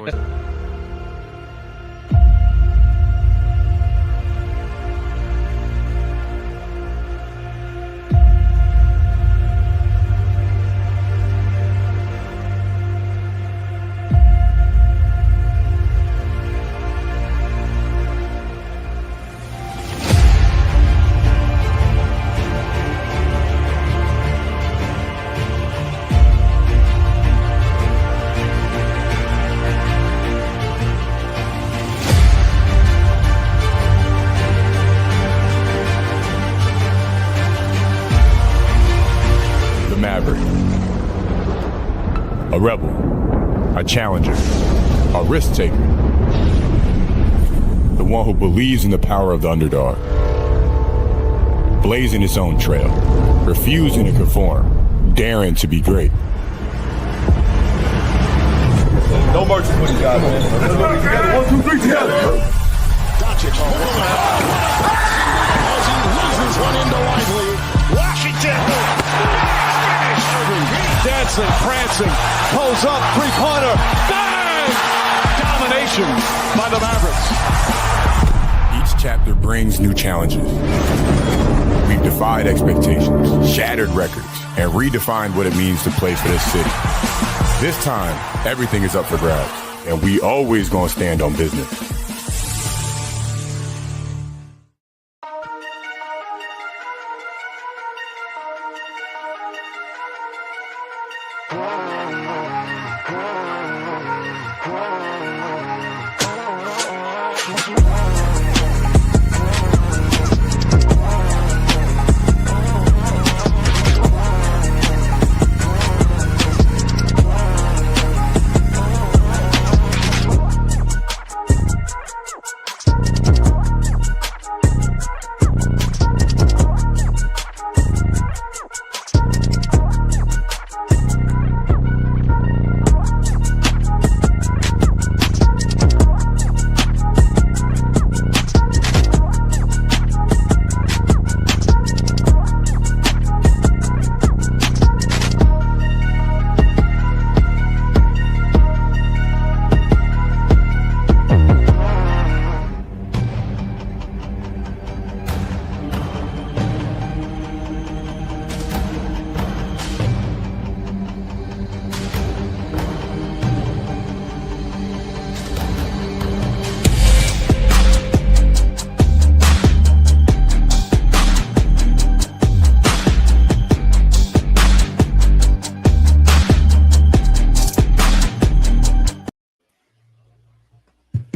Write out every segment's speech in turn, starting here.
always. A rebel, a challenger, a risk taker, the one who believes in the power of the underdog, blazing his own trail, refusing to conform, daring to be great. No mercy for you guys, man. Let's go together. 1, 2, 3, together. Doncic as he loses one into Lively. Washington. Dancing, prancing, pulls up, three-pointer, bang! Domination by the Mavericks. Each chapter brings new challenges. We've defied expectations, shattered records, and redefined what it means to play for this city. This time, everything is up for grabs, and we always gonna stand on business.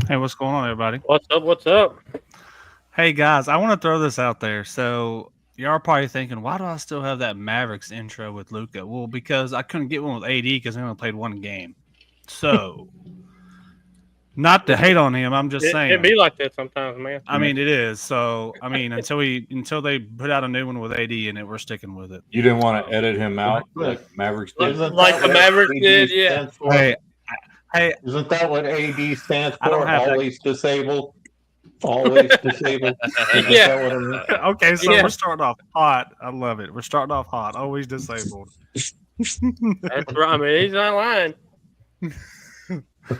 Hey, what's going on, everybody? What's up? Hey, guys, I want to throw this out there. So, y'all are probably thinking, why do I still have that Mavericks intro with Luka? Well, because I couldn't get one with AD because he only played one game. So, not to hate on him, I'm just saying. It be like that sometimes, man. I mean, it is. So, I mean, until they put out a new one with AD in it, we're sticking with it. You didn't want to edit him out like Mavericks did? Like the Mavericks did, yeah. Hey, isn't that what AD stands I don't for? have Always disabled. Always disabled. Yeah. Okay, so Yeah. we're starting off hot. I love it. We're starting off hot. Always disabled. That's right. I mean, he's not lying.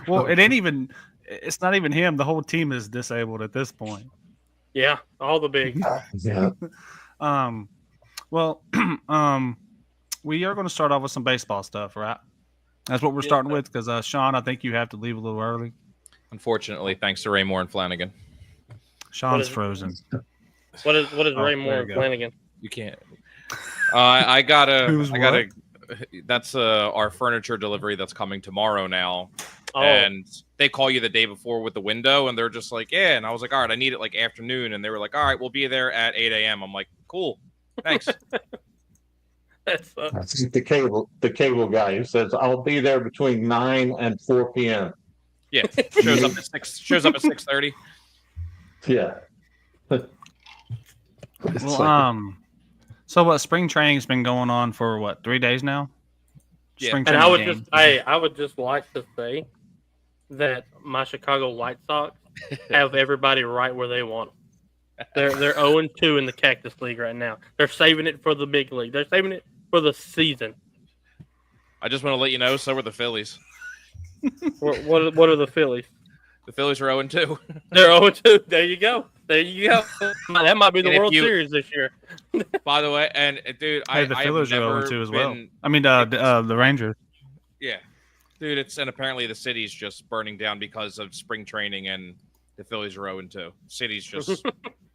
Well, it ain't even. It's not even him. The whole team is disabled at this point. Yeah, all the big. Yeah. Well, we are going to start off with some baseball stuff, right? That's what we're starting with because, Sean, I think you have to leave a little early. Unfortunately, thanks to Raymore and Flanagan. Sean's frozen. What is Ray Moore and Flanagan? You can't. I gotta. Who's I gotta. That's our furniture delivery that's coming tomorrow now. Oh. And they call you the day before with the window, and they're just like, yeah. And I was like, all right, I need it like afternoon. And they were like, all right, we'll be there at 8 a.m. I'm like, cool, thanks. That's the cable guy who says I'll be there between 9 and 4 p.m. Yeah, shows up at 6. Shows up at 6:30. Yeah. Well, so what? Spring training's been going on for what? 3 days now. Yeah. Spring and training I would just like to say that my Chicago White Sox have everybody right where they want them. They're 0-2 in the Cactus League right now. They're saving it for the big league. They're saving it for the season. I just want to let you know, so were the Phillies. What are the Phillies? The Phillies are 0-2. They're 0-2. There you go. That might be the And World Series this year. By the way, and dude, Hey, the I Phillies have are never 0-2 as well. been- I mean, the Rangers. Yeah, dude, and apparently the city's just burning down because of spring training, and the Phillies are 0-2. City's just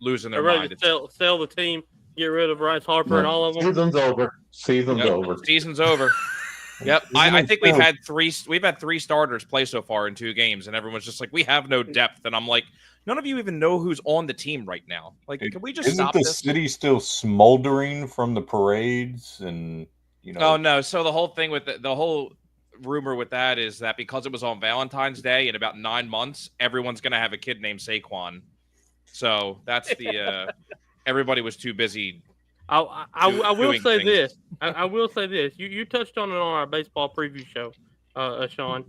losing their They're ready mind. to sell the team, get rid of Bryce Harper and all of them. Season's over. Season's over. Season's over. Yep, I think we've had three starters play so far in 2 games, and everyone's just like, we have no depth, and I'm like, none of you even know who's on the team right now. Like, can we just stop Isn't the this? city still smoldering from the parades and Oh no! So the whole thing with the whole rumor with that is that because it was on Valentine's Day in about 9 months, everyone's gonna have a kid named Saquon. So that's the everybody was too busy. I will say things. this. I will say this. You touched on it on our baseball preview show, Sean.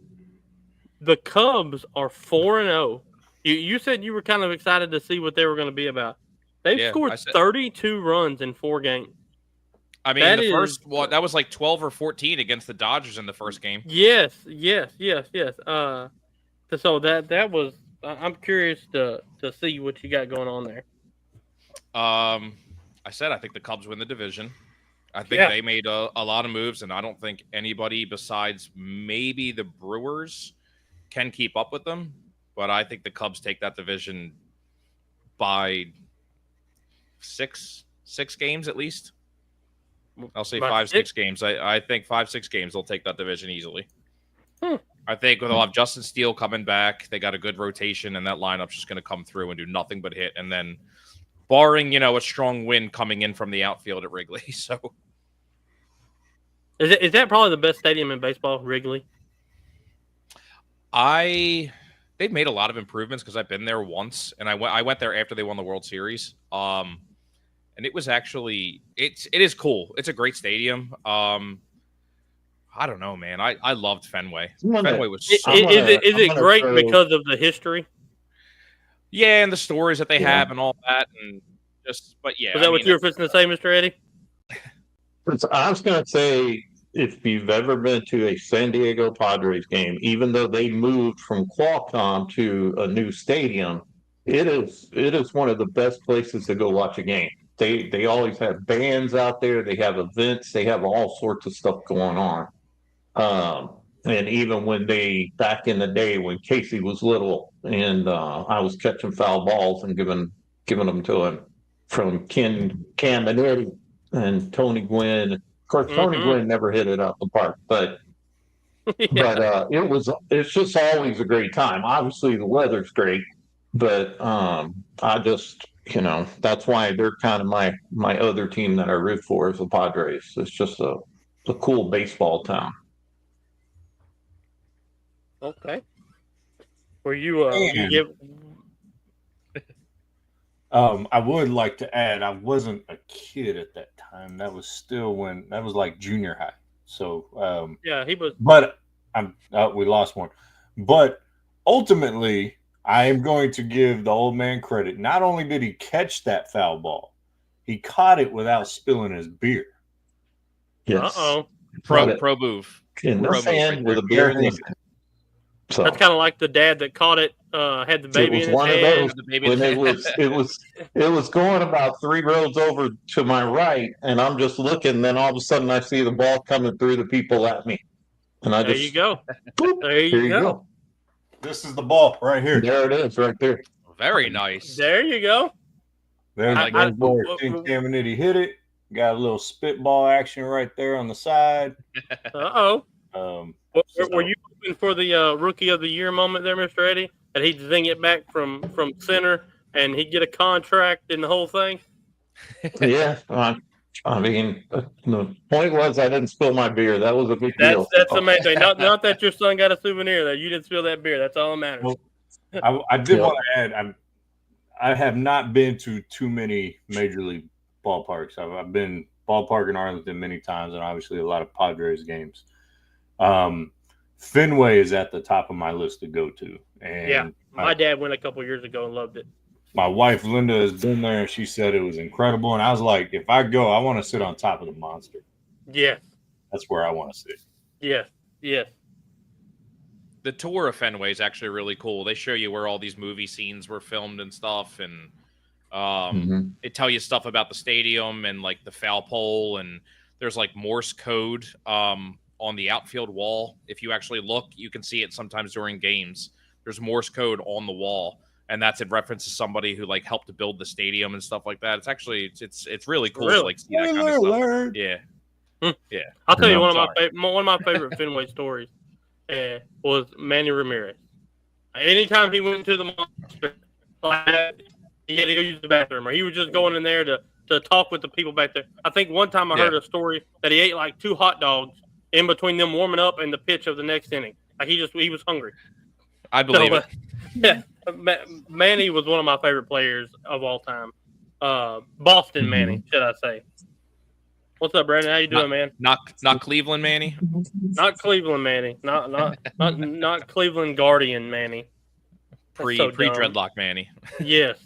The Cubs are 4-0. You said you were kind of excited to see what they were going to be about. They've scored 32 runs in 4 games. I mean, first one that was like 12 or 14 against the Dodgers in the first game. Yes. So that was. I'm curious to see what you got going on there. I said I think the Cubs win the division. I think they made a lot of moves, and I don't think anybody besides maybe the Brewers can keep up with them. But I think the Cubs take that division by six games at least. I'll say 5-6 games. I think 5-6 games they'll take that division easily. I think they'll have Justin Steele coming back. They got a good rotation, and that lineup's just going to come through and do nothing but hit. And then, barring a strong wind coming in from the outfield at Wrigley, so is that probably the best stadium in baseball, Wrigley? They've made a lot of improvements because I've been there once, and I went there after they won the World Series. And it was actually it is cool. It's a great stadium. I don't know, man. I loved Fenway. Fenway was so is it great because of the history? Yeah, and the stories that they have and all that, and but yeah. Is that what you were fixing to say, Mr. Eddie? I was going to say, if you've ever been to a San Diego Padres game, even though they moved from Qualcomm to a new stadium, it is one of the best places to go watch a game. They always have bands out there. They have events. They have all sorts of stuff going on. And even when back in the day when Casey was little, and I was catching foul balls and giving them to him from Cam and Eddie and Tony Gwynn. Of course, Tony Gwynn never hit it out the park, but it's just always a great time. Obviously, the weather's great, but I just that's why they're kind of my other team that I root for is the Padres. It's just a cool baseball town. Okay. Were you I would like to add, I wasn't a kid at that time. That was still that was like junior high. So he was. But we lost one. But ultimately, I am going to give the old man credit. Not only did he catch that foul ball, he caught it without spilling his beer. Yes. Pro move. In the sand with a beer in his hand. So that's kind of like the dad that caught it, had the baby in his hand. It was going about 3 rows over to my right, and I'm just looking. Then all of a sudden, I see the ball coming through the people at me, and there you go. There you go. This is the ball right here. There it is, right there. Very nice. There you go. There's Cam and Eddie hit it. Got a little spitball action right there on the side. Were you looking for the Rookie of the Year moment there, Mr. Eddie? That he'd zing it back from center and he'd get a contract and the whole thing? Yeah. I mean, the point was I didn't spill my beer. That was a big deal. That's amazing. Not that your son got a souvenir, that you didn't spill that beer. That's all that matters. Well, I did want to add, I have not been to too many major league ballparks. I've been ballpark in Arlington many times, and obviously a lot of Padres games. Fenway is at the top of my list to go to. And my dad went a couple years ago and loved it. My wife, Linda, has been there, and she said it was incredible. And I was like, if I go, I want to sit on top of the monster. Yes. That's where I want to sit. Yes. the tour of Fenway is actually really cool. They show you where all these movie scenes were filmed and stuff, and it tell you stuff about the stadium and like the foul pole, and there's like Morse code on the outfield wall. If you actually look, you can see it sometimes during games. There's Morse code on the wall, and that's in reference to somebody who like helped to build the stadium and stuff like that. It's actually it's really cool to like see that kind of stuff. Yeah. Yeah, I'll tell you one of my favorite Fenway stories was Manny Ramirez. Anytime he went to the monster, he had to go use the bathroom, or he was just going in there to talk with the people back there. I think one time I heard a story that he ate like 2 hot dogs in between them warming up and the pitch of the next inning. Like he was hungry. I believe it. Yeah, Manny was one of my favorite players of all time. Boston Manny, should I say? What's up, Brandon? How you doing, man? Not Cleveland Manny. Not Cleveland Manny. Not Cleveland Guardian Manny. Pre dreadlock Manny. Yes.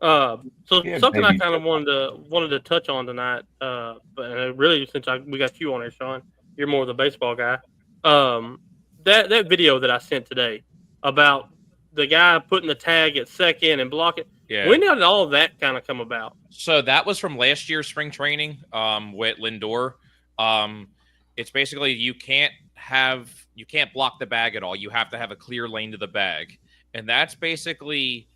Something I kind of wanted to touch on tonight, but really since we got you on here, Sean, you're more the baseball guy. That video that I sent today about the guy putting the tag at second and blocking. Yeah. When did all of that kind of come about? So that was from last year's spring training with Lindor. It's basically you can't block the bag at all. You have to have a clear lane to the bag. And that's basically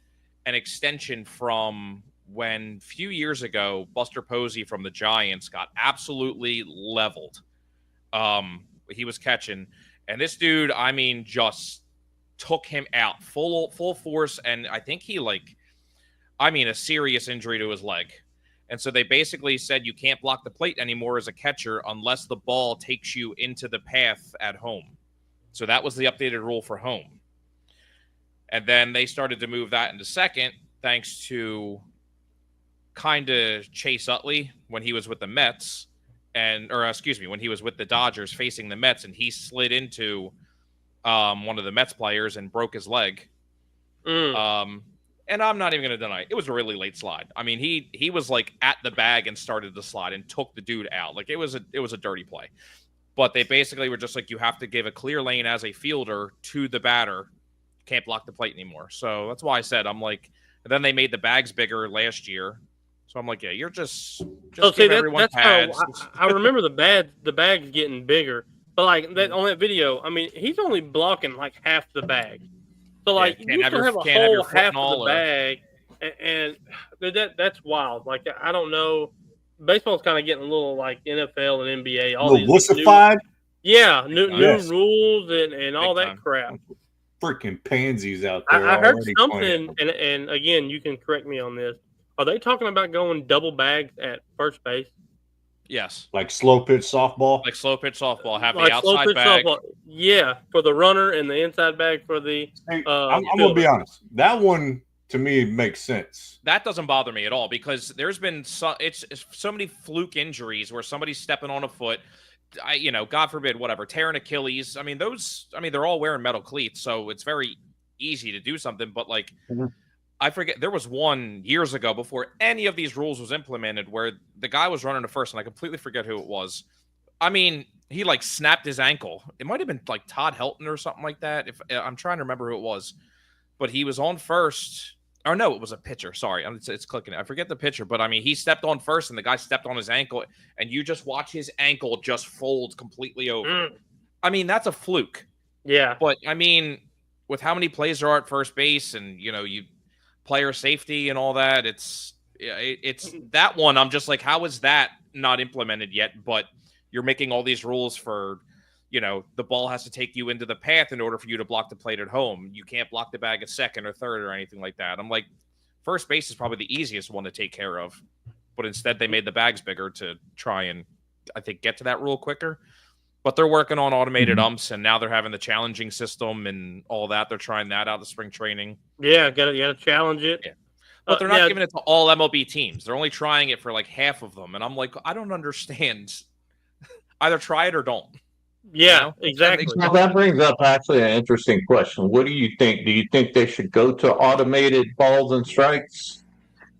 an extension from when a few years ago, Buster Posey from the Giants got absolutely leveled. He was catching. And this dude, I mean, just took him out full force. And I think he a serious injury to his leg. And so they basically said you can't block the plate anymore as a catcher unless the ball takes you into the path at home. So that was the updated rule for home. And then they started to move that into second thanks to kind of Chase Utley when he was with the Mets when he was with the Dodgers facing the Mets, and he slid into one of the Mets players and broke his leg. And I'm not even going to deny it was a really late slide. I mean, he was like at the bag and started the slide and took the dude out. Like it was a dirty play. But they basically were just like, you have to give a clear lane as a fielder to the batter. Can't block the plate anymore. So that's why I said, I'm like, and then they made the bags bigger last year. So I'm like, yeah, you're just give everyone pads. I remember the bags getting bigger. But like that on that video, I mean, he's only blocking like half the bag. So like you still have a whole half of the bag, and that's wild. Like I don't know, baseball's kind of getting a little like NFL and NBA. All these wussified. New rules and all that crap. Freaking pansies out there. I heard something, and again, you can correct me on this. Are they talking about going double bags at first base? Yes. Like slow pitch softball? Like slow pitch softball. Have the outside bag. Softball. Yeah, for the runner and the inside bag for the I'm going to be honest. That one, to me, makes sense. That doesn't bother me at all because there's been so many fluke injuries where somebody's stepping on a foot, God forbid, whatever, tearing Achilles. I mean, they're all wearing metal cleats, so it's very easy to do something. But, like, I forget, there was one years ago before any of these rules was implemented where the guy was running to first, and I completely forget who it was. I mean, he like snapped his ankle. It might have been like Todd Helton or something like that. If I'm trying to remember who it was, but he was on first. Or no, it was a pitcher. Sorry, it's clicking. I forget the pitcher, but I mean, he stepped on first, and the guy stepped on his ankle, and you just watch his ankle just fold completely over. I mean, that's a fluke. Yeah, but I mean, with how many plays there are at first base, and you player safety and all that, it's that one. I'm just like, how is that not implemented yet? But you're making all these rules for, the ball has to take you into the path in order for you to block the plate at home. You can't block the bag at second or third or anything like that. I'm like, first base is probably the easiest one to take care of, but instead they made the bags bigger to try and, I think, get to that rule quicker. But they're working on automated umps, and now they're having the challenging system and all that. They're trying that out of spring training. Yeah, gotta challenge it. Yeah. But they're not giving it to all MLB teams. They're only trying it for like half of them. And I'm like, I don't understand. Either try it or don't. Yeah, exactly. Now that brings up actually an interesting question. What do you think? Do you think they should go to automated balls and strikes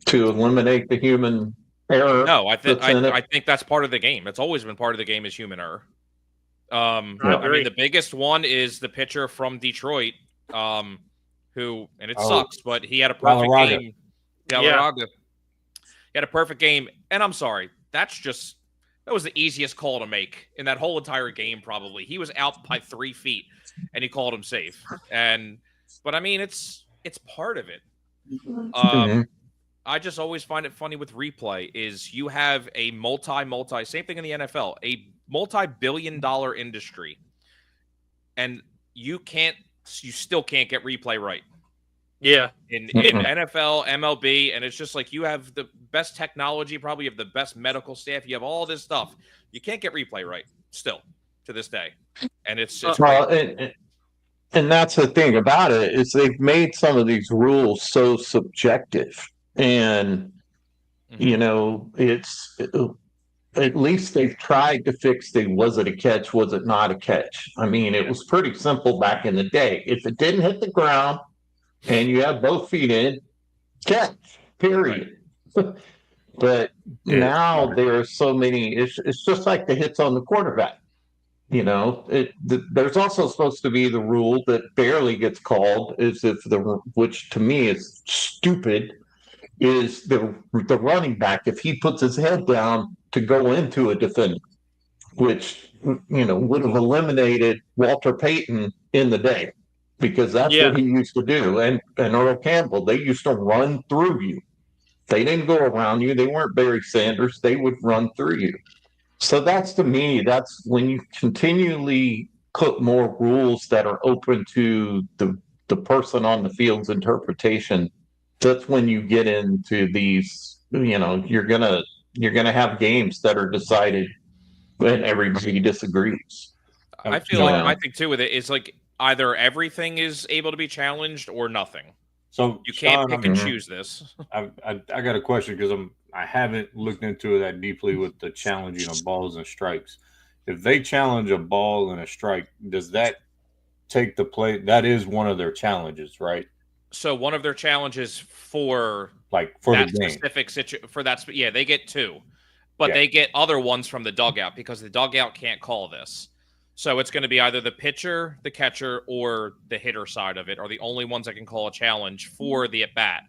to eliminate the human error? No, I think that's part of the game. It's always been part of the game is human error. I mean, the biggest one is the pitcher from Detroit, who, and it sucks, but he had a perfect game. Galarraga. He had a perfect game, and I'm sorry, that was the easiest call to make in that whole entire game. Probably he was out by 3 feet, and he called him safe. But I mean, it's part of it. I just always find it funny with replay is you have a multi same thing in the NFL, a multi-billion-dollar industry, and you still can't get replay right. Yeah. In NFL, MLB, and it's just like you have the best technology, probably have the best medical staff, you have all this stuff. You can't get replay right still to this day. And it's well, and that's the thing about it is they've made some of these rules so subjective. And you know, it's at least they've tried to fix was it a catch, was it not a catch? I mean, it was pretty simple back in the day. If it didn't hit the ground and you have both feet in, catch, period. But now there are so many, it's just like the hits on the quarterback. You know, there's also supposed to be the rule that barely gets called, is if which to me is stupid, is the running back, if he puts his head down to go into a defender, which, you know, would have eliminated Walter Payton in the day, because that's what he used to do. And Earl Campbell, they used to run through you. They didn't go around you. They weren't Barry Sanders. They would run through you. So to me, that's when you continually put more rules that are open to the person on the field's interpretation. That's when you get into these, you know, you're gonna have games that are decided when everybody disagrees. I think too with it is like either everything is able to be challenged or nothing. So you can't pick and choose this. I got a question because I haven't looked into it that deeply with the challenging of balls and strikes. If they challenge a ball and a strike, does that take the play? That is one of their challenges, right? So one of their challenges for that the specific situation they get 2, but they get other ones from the dugout because the dugout can't call this. So it's going to be either the pitcher, the catcher, or the hitter side of it are the only ones that can call a challenge for the at bat.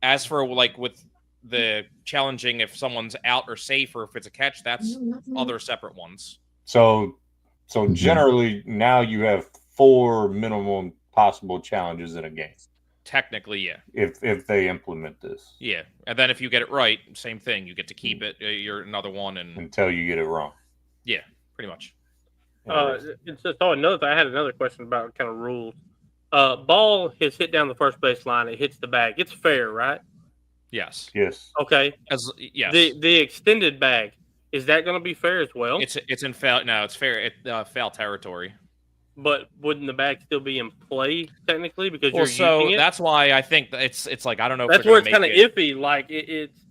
As for like with the challenging, if someone's out or safe or if it's a catch, that's other separate ones. So generally now you have 4 minimum possible challenges in a game. Technically, yeah. If they implement this. Yeah. And then if you get it right, same thing. You get to keep it. You're another one. Until you get it wrong. Yeah, pretty much. It's just I had another question about kind of rules. Ball is hit down the first base line. It hits the bag. It's fair, right? Yes. Yes. Okay. Yes. The extended bag, is that going to be fair as well? It's in foul. No, it's fair. It's foul territory. But wouldn't the bag still be in play technically because you're using it? That's why I think it's like I don't know. That's where it's kind of iffy. Like it's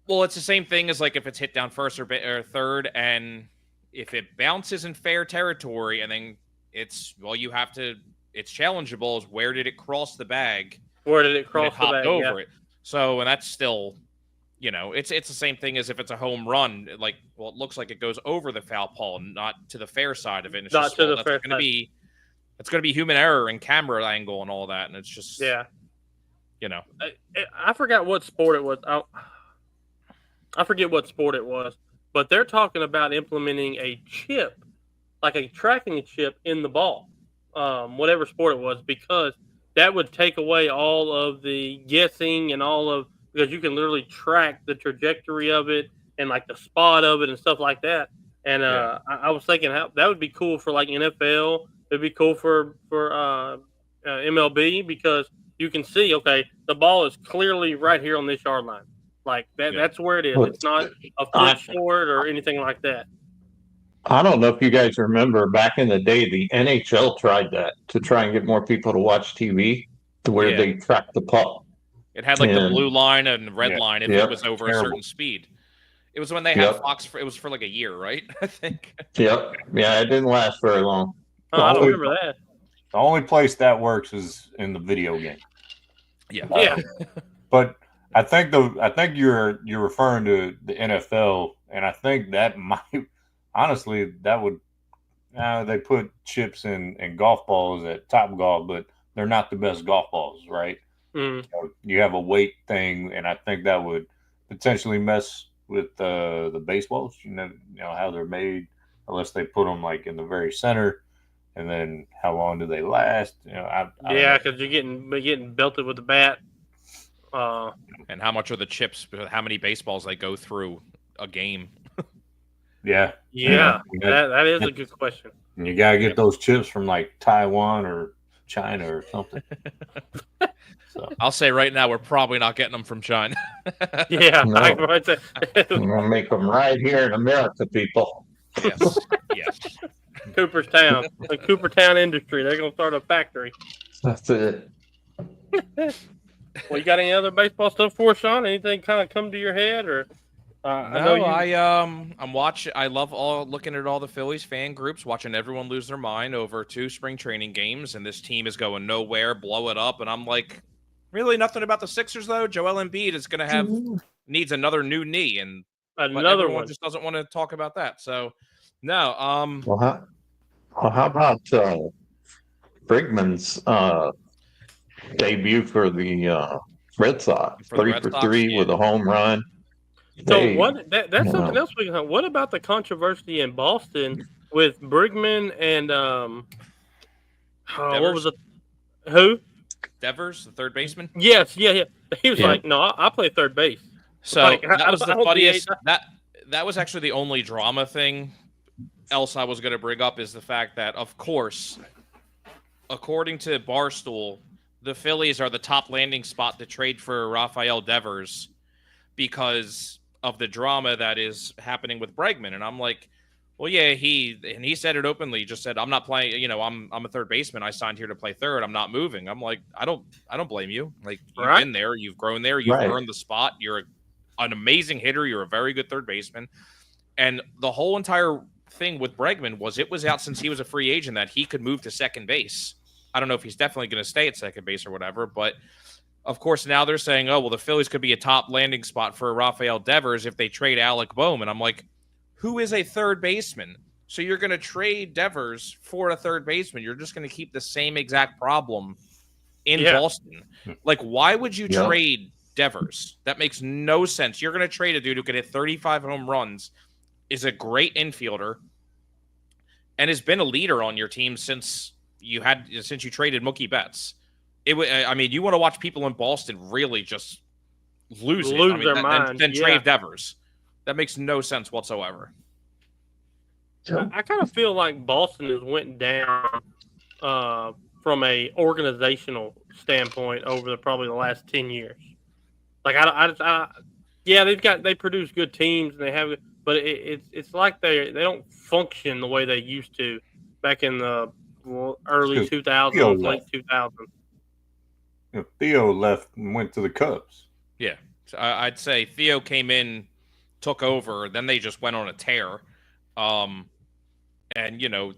it's the same thing as like if it's hit down first or third, and if it bounces in fair territory, and then it's challengeable. Is where did it cross the bag? Where did it cross the bag? Over it. So and that's still, it's the same thing as if it's a home run. Like, it looks like it goes over the foul pole, not to the fair side of it. It's not to the fair side. It's going to be human error and camera angle and all that, and it's just I forgot what sport it was. I forget what sport it was, but they're talking about implementing a chip, like a tracking chip in the ball, whatever sport it was, because that would take away all of the guessing and because you can literally track the trajectory of it and like the spot of it and stuff like that. And I was thinking how that would be cool for like NFL. It'd be cool for MLB because you can see, okay, the ball is clearly right here on this yard line. Like that. That's where it is. It's not a foot short or anything like that. I don't know if you guys remember back in the day, the NHL tried that to try and get more people to watch TV, to where they tracked the puck. It had like the blue line and red line if it was over a certain speed. It was when they had Fox. It was for like a year, right? I think. Yep. Yeah, it didn't last very long. I don't remember that. The only place that works is in the video game. Yeah. But I think you're referring to the NFL, and I think that might honestly that would They put chips and golf balls at Top Golf, but they're not the best golf balls, right? Mm. So you have a weight thing, and I think that would potentially mess with the baseballs. You know how they're made, unless they put them like in the very center, and then how long do they last? I Yeah, because you're getting belted with the bat. And how much are the chips? How many baseballs they go through a game? Yeah. That is a good question. And you gotta get those chips from like Taiwan or China or something. So I'll say right now, we're probably not getting them from China. Yeah, No. I might say. I'm gonna make them right here in America, people. Yes, yes. Cooperstown, the Cooperstown industry. They're gonna start a factory. That's it. Well, you got any other baseball stuff for us, Sean? Anything kind of come to your head, or I'm watching. I love looking at all the Phillies fan groups, watching everyone lose their mind over 2 spring training games, and this team is going nowhere, blow it up, and I'm like, really nothing about the Sixers though. Joel Embiid is going to needs another new knee, and another everyone one just doesn't want to talk about that. So no, Well, how about Brigman's debut for the Red Sox? For the 3 Red for Sox, 3 yeah. with a home run. So that's something else we can. What about the controversy in Boston with Brigman and what was it? Who? Devers, the third baseman. Yes, yeah. He was like, "No, I play third base." So Like, that was the I don't funniest. see That was actually the only drama thing else I was going to bring up is the fact that, of course, according to Barstool, the Phillies are the top landing spot to trade for Rafael Devers because of the drama that is happening with Bregman. And I'm like, well, yeah, he said it openly. He just said, I'm not playing, I'm a third baseman. I signed here to play third. I'm not moving. I'm like, I don't blame you. Like, you've been there, you've grown there, you've earned the spot. You're an amazing hitter. You're a very good third baseman. And the whole entire thing with Bregman was it was out since he was a free agent that he could move to second base. I don't know if he's definitely going to stay at second base or whatever, but of course now they're saying, oh, well, the Phillies could be a top landing spot for Rafael Devers if they trade Alec Bohm. And I'm like, who is a third baseman? So you're going to trade Devers for a third baseman. You're just going to keep the same exact problem in Boston. Like, why would you trade Devers? That makes no sense. You're going to trade a dude who can hit 35 home runs, is a great infielder, and has been a leader on your team since you traded Mookie Betts. You want to watch people in Boston really just lose their mind. Then trade Devers. That makes no sense whatsoever. I kind of feel like Boston has went down from a organizational standpoint over probably the last 10 years. Like they produce good teams and they have, but it's like they don't function the way they used to back in the early 2000s, late 2000s. Theo left and went to the Cubs. Yeah, so I'd say Theo came in, took over, then they just went on a tear. And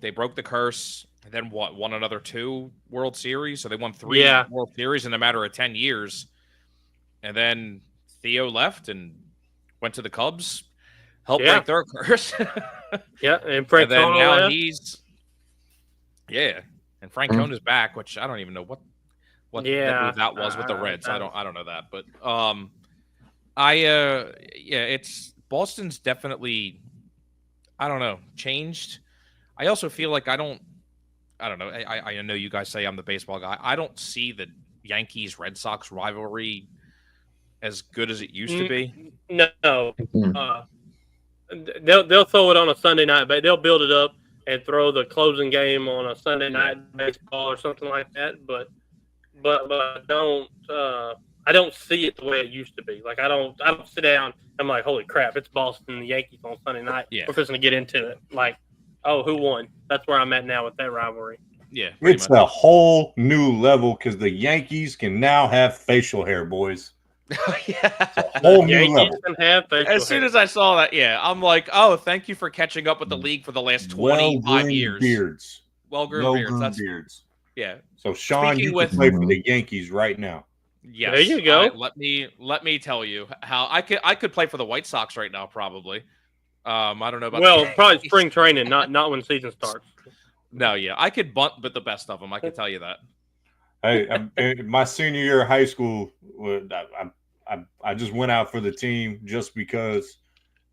they broke the curse, and then won another 2 World Series. So they won 3 World Series in a matter of 10 years. And then Theo left and went to the Cubs, helped break their curse. And Frank then now left. And Frank Cone is back, which I don't even know what move that was with the Reds. I don't know that, but it's Boston's definitely, I don't know, changed. I also feel like I don't know. I know you guys say I'm the baseball guy. I don't see the Yankees Red Sox rivalry as good as it used to be. No, they'll throw it on a Sunday night, but they'll build it up and throw the closing game on a Sunday night baseball or something like that. But I don't see it the way it used to be. Like I don't sit down. I'm like, holy crap, it's Boston and the Yankees on Sunday night. Yeah. We're just gonna get into it. Like, oh, who won? That's where I'm at now with that rivalry. Yeah, it's a whole new level because the Yankees can now have facial hair, boys. Whole new level. As soon as I saw that, I'm like, oh, thank you for catching up with the league for the last 25 years. Beards. Well-groomed beards. Yeah. So Sean, you can play for the Yankees right now. Yes. There you go. Let me tell you how I could play for the White Sox right now, probably. I don't know about probably spring training, not when season starts. No, yeah, I could bunt with the best of them. I can tell you that. Hey, my senior year of high school, I just went out for the team just because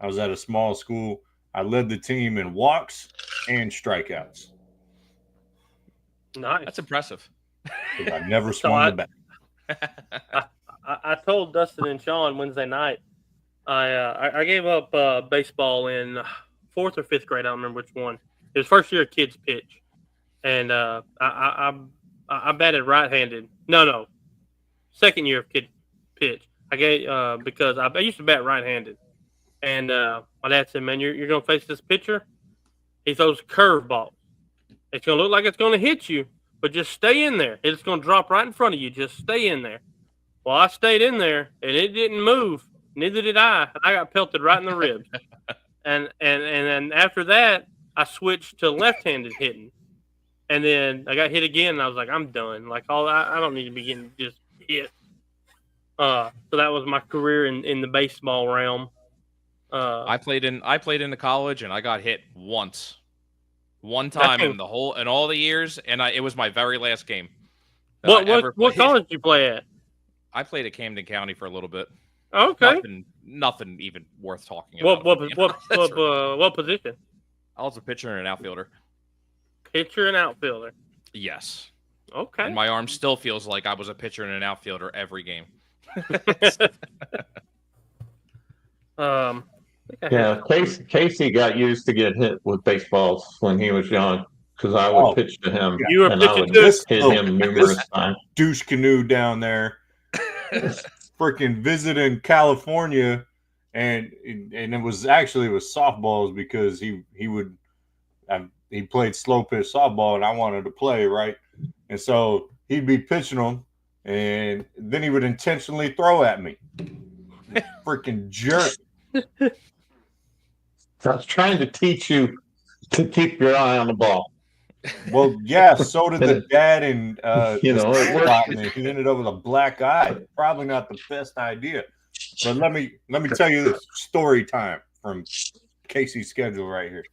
I was at a small school. I led the team in walks and strikeouts. Nice. That's impressive. I never swung the bat. I told Dustin and Sean Wednesday night. I gave up baseball in 4th or 5th grade. I don't remember which one. It was first year of kids pitch, and I batted right-handed. No, second year of kid pitch. I gave because I used to bat right-handed, and my dad said, "Man, you're gonna face this pitcher. He throws curveballs. It's gonna look like it's gonna hit you, but just stay in there. It's gonna drop right in front of you. Just stay in there." Well, I stayed in there, and it didn't move. Neither did I. I got pelted right in the ribs. And then after that, I switched to left-handed hitting. And then I got hit again, and I was like, I'm done. Like, I don't need to be getting just hit. So that was my career in the baseball realm. I played in the college, and I got hit once. One time in all the years, and it was my very last game. What college did you play at? I played at Camden County for a little bit. Okay. Nothing even worth talking about. What position? I was a pitcher and an outfielder. Pitcher and outfielder. Yes. Okay. And my arm still feels like I was a pitcher and an outfielder every game. Yeah, Casey got used to get hit with baseballs when he was young because I would pitch to him. You were and I would pitching hit him numerous times. Douche canoe down there, freaking visiting California, and it was softballs because he played slow pitch softball and I wanted to play, right? And so he'd be pitching them, and then he would intentionally throw at me. Freaking jerk. I was trying to teach you to keep your eye on the ball. Well, yeah, so did the dad and it worked. he ended up with a black eye. Probably not the best idea. But let me tell you this story time from Casey's schedule right here.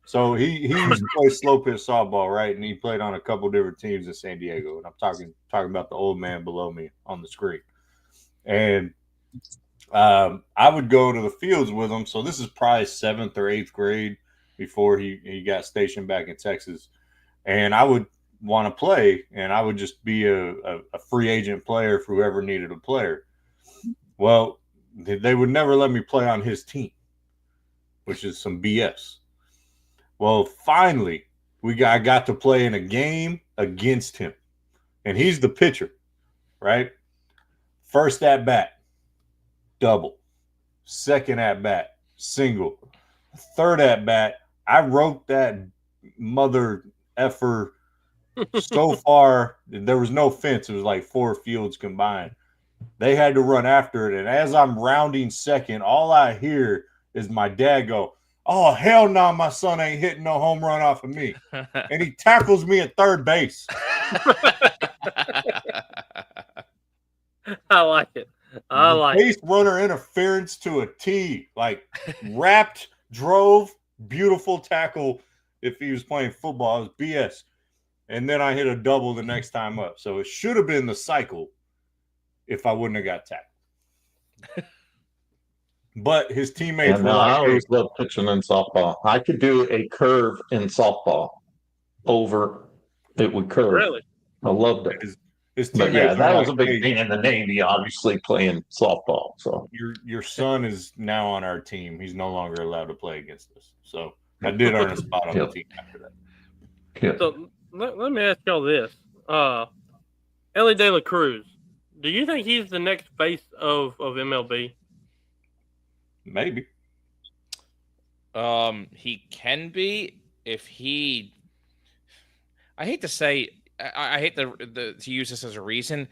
So he used to play slow pitch softball, right? And he played on a couple different teams in San Diego. And I'm talking about the old man below me on the screen. And I would go to the fields with him. So this is probably 7th or 8th grade before he got stationed back in Texas. And I would want to play, and I would just be a free agent player for whoever needed a player. Well, they would never let me play on his team, which is some BS. Well, finally, I got to play in a game against him, and he's the pitcher, right? First at bat, double. Second at bat, single. Third at bat, I wrote that mother effer so far. There was no fence. It was like 4 fields combined. They had to run after it, and as I'm rounding second, all I hear is my dad go, "Oh, hell no, my son ain't hitting no home run off of me." And he tackles me at third base. I like it. Base runner interference to a T. Like wrapped, drove, beautiful tackle. If he was playing football, it was BS. And then I hit a double the next time up. So it should have been the cycle if I wouldn't have got tackled. But his teammates were I always loved pitching in softball. I could do a curve in softball over it would curve. Really? I loved it. His But teammates that were was a like, big thing in the Navy, obviously playing softball. So your son is now on our team. He's no longer allowed to play against us. So I did earn a spot on the team after that. yeah. So let me ask y'all this. Ellie De La Cruz, do you think he's the next face of MLB? Maybe. He can be if he. I hate to say, I hate to use this as a reason,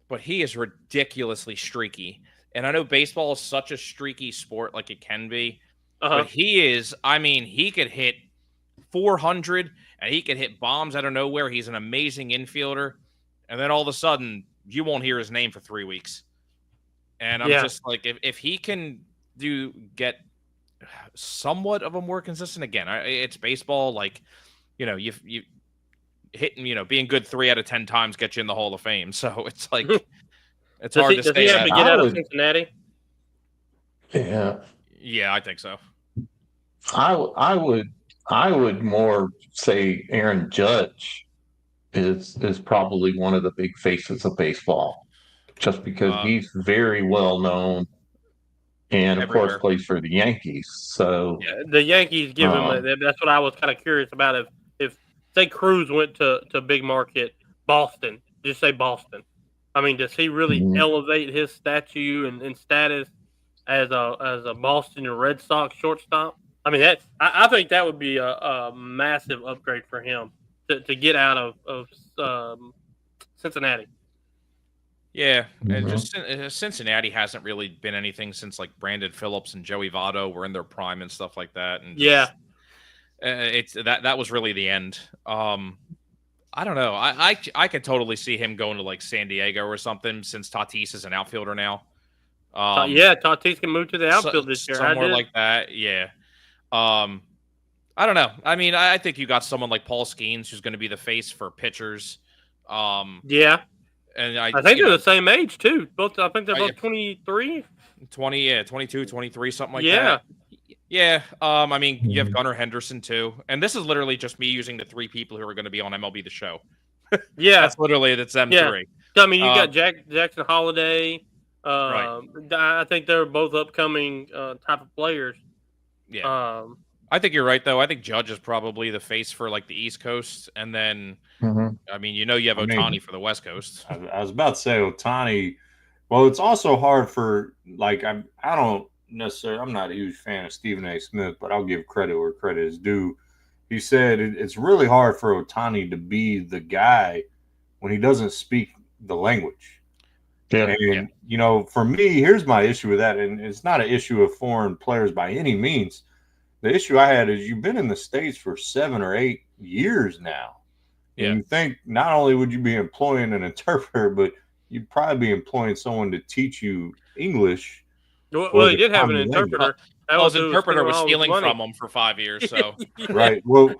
but he is ridiculously streaky. And I know baseball is such a streaky sport, like it can be. But he is. I mean, he could hit 400, and he could hit bombs out of nowhere. He's an amazing infielder, and then all of a sudden, you won't hear his name for 3 weeks. And I'm just like, if he can get somewhat of a more consistent, again, it's baseball. Like you hitting, being good 3 out of 10 times gets you in the Hall of Fame. So it's like it's hard to say. Does he have that. to get out of Cincinnati? Yeah, Yeah, I think so. I would more say Aaron Judge is probably one of the big faces of baseball, just because he's very well known, and of course everywhere. plays for the Yankees. So Yeah, the Yankees give him. That's what I was kind of curious about. If say Cruz went to big market Boston, just say Boston. I mean, does he really elevate his statue and status as a Boston Red Sox shortstop? I mean, I think that would be a massive upgrade for him to get out of Cincinnati. Yeah, and just Cincinnati hasn't really been anything since like Brandon Phillips and Joey Votto were in their prime and stuff like that. And it's that was really the end. I don't know. I could totally see him going to like San Diego or something, since Tatis is an outfielder now. Tatis can move to the outfield this year. Somewhere like that. Yeah. I don't know. I mean, I think you got someone like Paul Skeens who's going to be the face for pitchers. Yeah. And I think they're the same age too. I think they're both 23. 22, 23, something like that. Yeah. I mean, you have Gunnar Henderson too. And this is literally just me using the 3 people who are going to be on MLB The Show. Yeah. That's them 3. I mean, you got Jackson Holiday. Right. I think they're both upcoming type of players. Yeah. I think you're right, though. I think Judge is probably the face for like the East Coast, and then I mean, you have Ohtani for the West Coast. I was about to say Ohtani. Well, it's also hard for like I don't necessarily. I'm not a huge fan of Stephen A. Smith, but I'll give credit where credit is due. He said it's really hard for Ohtani to be the guy when he doesn't speak the language. Yeah. And for me, here's my issue with that, and it's not an issue of foreign players by any means. The issue I had is you've been in the States for 7 or 8 years now. Yeah. And you think not only would you be employing an interpreter, but you'd probably be employing someone to teach you English. Well, he did have an interpreter. His interpreter was stealing from him for 5 years. So Right. Well,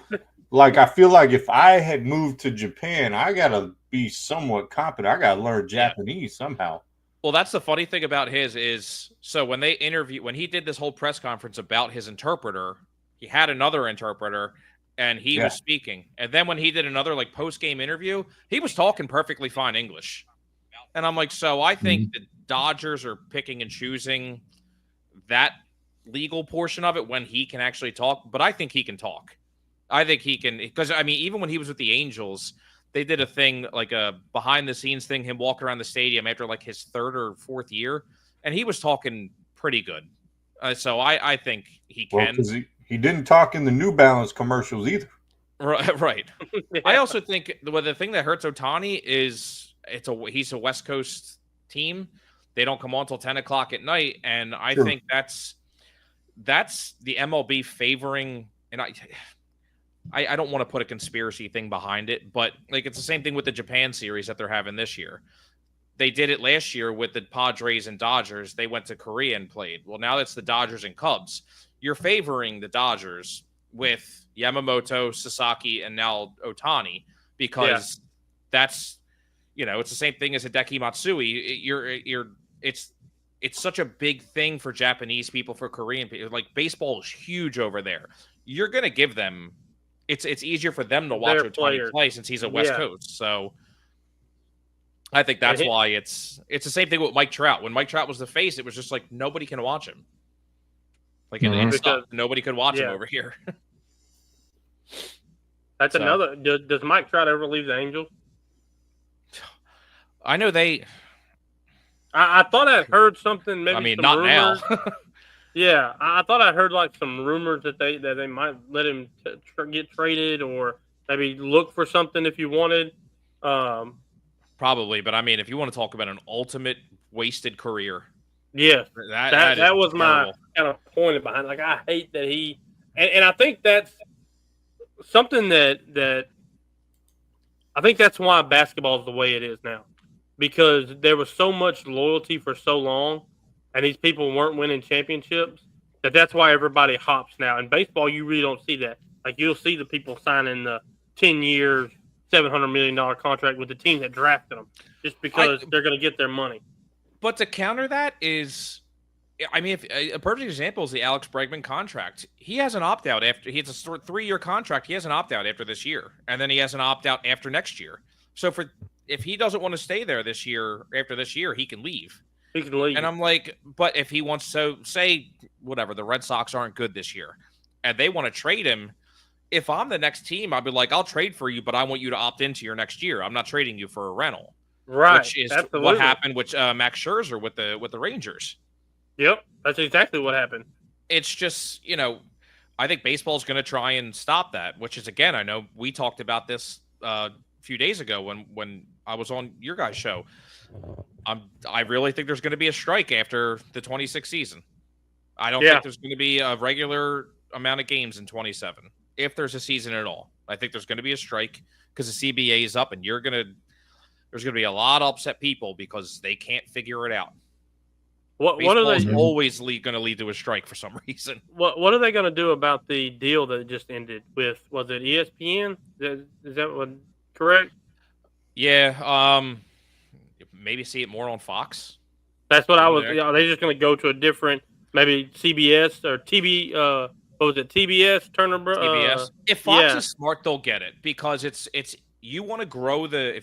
like I feel like if I had moved to Japan, I got to be somewhat competent. I got to learn Japanese somehow. Well, that's the funny thing about his is, so when he did this whole press conference about his interpreter, he had another interpreter and he was speaking. And then when he did another like post-game interview, he was talking perfectly fine English. And I'm like, so I think the Dodgers are picking and choosing that legal portion of it when he can actually talk. But I think he can talk. I think he can, because I mean, even when he was with the Angels, they did a thing like a behind the scenes thing, him walking around the stadium after like his 3rd or 4th year. And he was talking pretty good. So I think he can. Well, he didn't talk in the New Balance commercials either. Right. I also think the thing that hurts Ohtani is he's a West Coast team. They don't come on until 10 o'clock at night. And I think that's the MLB favoring, and I don't want to put a conspiracy thing behind it, but like it's the same thing with the Japan series that they're having this year. They did it last year with the Padres and Dodgers. They went to Korea and played. Well, now it's the Dodgers and Cubs. You're favoring the Dodgers with Yamamoto, Sasaki, and now Ohtani because that's, it's the same thing as Hideki Matsui. It's such a big thing for Japanese people, for Korean people. Like baseball is huge over there. You're going to give them. It's easier for them to watch Ohtani play since he's a West Coast. So I think that's why it's the same thing with Mike Trout. When Mike Trout was the face, it was just like nobody can watch him. Like nobody could watch him over here. That's another. Does Mike Trout ever leave the Angels? I know they. I thought I heard something. Maybe I mean, some not rumors. now. Yeah, I thought I heard like some rumors that they might let him get traded or maybe look for something if you wanted. Probably, but I mean, if you want to talk about an ultimate wasted career, yes, that was my kind of point behind. Like, I hate that he, and I think that's something that I think that's why basketball is the way it is now, because there was so much loyalty for so long. And these people weren't winning championships, that's why everybody hops now. In baseball, you really don't see that. Like you'll see the people signing the 10-year, $700 million contract with the team that drafted them just because they're going to get their money. But to counter that is, I mean, if a perfect example is the Alex Bregman contract. He has an opt-out after he has a 3-year contract. He has an opt-out after this year, and then he has an opt-out after next year. So if he doesn't want to stay there this year, after this year, he can leave. He can leave. And I'm like, but if he wants to say whatever, the Red Sox aren't good this year, and they want to trade him. If I'm the next team, I'd be like, I'll trade for you, but I want you to opt into your next year. I'm not trading you for a rental. Right. Which is absolutely. what happened with Max Scherzer with the Rangers. Yep. That's exactly what happened. It's just, I think baseball's going to try and stop that, which is, again, I know we talked about this a few days ago when I was on your guys' show. I really think there's going to be a strike after the 26th season. I don't think there's going to be a regular amount of games in 27. If there's a season at all, I think there's going to be a strike because the CBA is up, and there's going to be a lot of upset people because they can't figure it out. What are they always going to lead to a strike for some reason? What are they going to do about the deal that just ended with? Was it ESPN? Is that what correct? Yeah. Maybe see it more on Fox. That's what I was. Are they just going to go to a different, maybe CBS or TB? What was it? TBS, Turner Bros. TBS. If Fox is smart, they'll get it because it's you want to grow the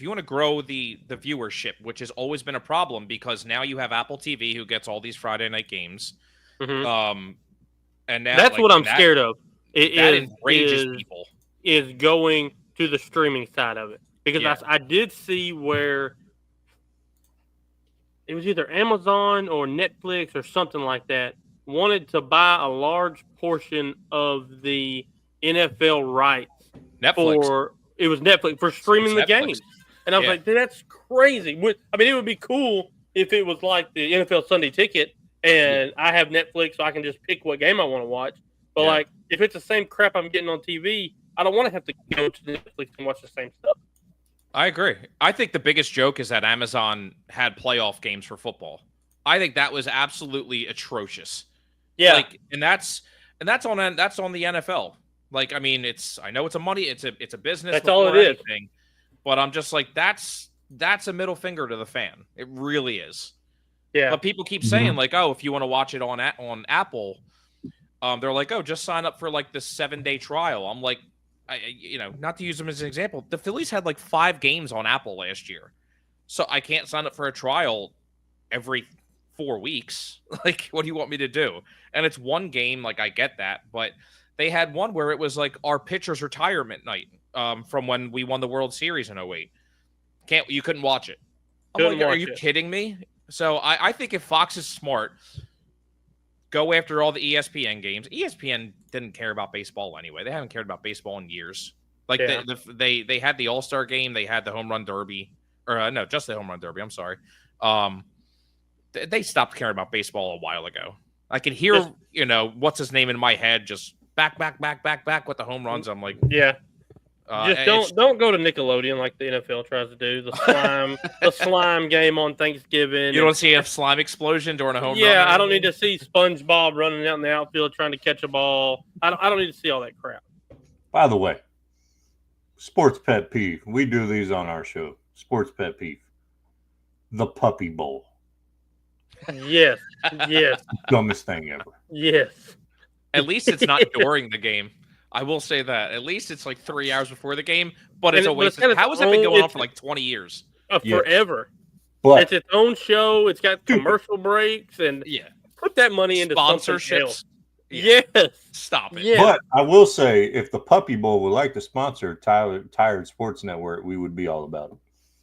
viewership, which has always been a problem because now you have Apple TV who gets all these Friday night games. Mm-hmm. And now, that's what I'm scared of. It enrages people. Is going to the streaming side of it because I did see where it was either Amazon or Netflix or something like that wanted to buy a large portion of the NFL rights Netflix. It was Netflix for streaming the games. And I was like, that's crazy. I mean, it would be cool if it was like the NFL Sunday Ticket and I have Netflix so I can just pick what game I want to watch. But like, if it's the same crap I'm getting on TV, I don't want to have to go to Netflix and watch the same stuff. I agree. I think the biggest joke is that Amazon had playoff games for football. I think that was absolutely atrocious. Yeah, and that's on the NFL. Like, I mean, I know it's a business. That's all it is. But I'm just like, that's a middle finger to the fan. It really is. Yeah. But people keep saying like, oh, if you want to watch it on Apple, they're like, oh, just sign up for like this 7-day trial. I'm like, not to use them as an example, the Phillies had like 5 games on Apple last year, so I can't sign up for a trial every 4 weeks. Like, what do you want me to do? And it's one game. Like, I get that, but they had one where it was like our pitcher's retirement night from when we won the World Series in 2008. You couldn't watch it. Are you kidding me? So I think if Fox is smart, go after all the ESPN games. ESPN didn't care about baseball anyway. They haven't cared about baseball in years. Like they had the All-Star game. They had the Home Run Derby. Or no, just the Home Run Derby. I'm sorry. They stopped caring about baseball a while ago. I can hear, what's his name in my head, just back with the home runs. I'm like, don't go to Nickelodeon like the NFL tries to do. The slime game on Thanksgiving. You don't see a slime explosion during a home run. Yeah, I don't need to see SpongeBob running out in the outfield trying to catch a ball. I don't need to see all that crap. By the way, sports pet peeve. We do these on our show. Sports pet peeve. The Puppy Bowl. Yes. Dumbest thing ever. Yes. At least it's not during the game. I will say that. At least it's like 3 hours before the game, but it's a waste. How has it been going on for like 20 years? Forever. But it's its own show. It's got commercial breaks and put that money into sponsorships. Yes. Stop it. Yes. But I will say, if the Puppy Bowl would like to sponsor Tired Sports Network, we would be all about it.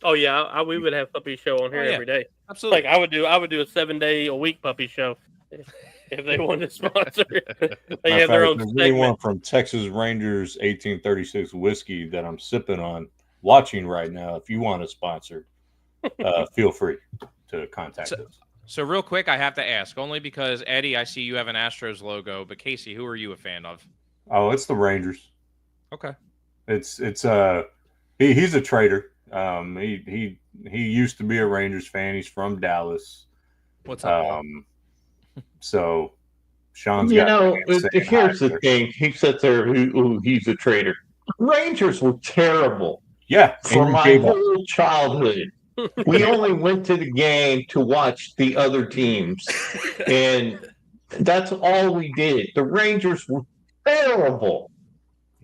Oh yeah, we would have puppy show on here every day. Absolutely. Like I would do a 7-day-a-week puppy show if they wanted to sponsor it. They have their own segment. Anyone from Texas Rangers 1836 whiskey that I'm sipping on, watching right now, if you want to sponsor, feel free to contact us. So real quick, I have to ask, only because Eddie, I see you have an Astros logo, but Casey, who are you a fan of? Oh, it's the Rangers. Okay. It's he's a traitor. He used to be a Rangers fan. He's from Dallas. What's up? So Sean's You got know, saying here's hi the thing. He sits there, ooh, he's a traitor. Rangers were terrible Yeah, for and you my gave up. whole childhood. We only went to the game to watch the other teams, and that's all we did. The Rangers were terrible.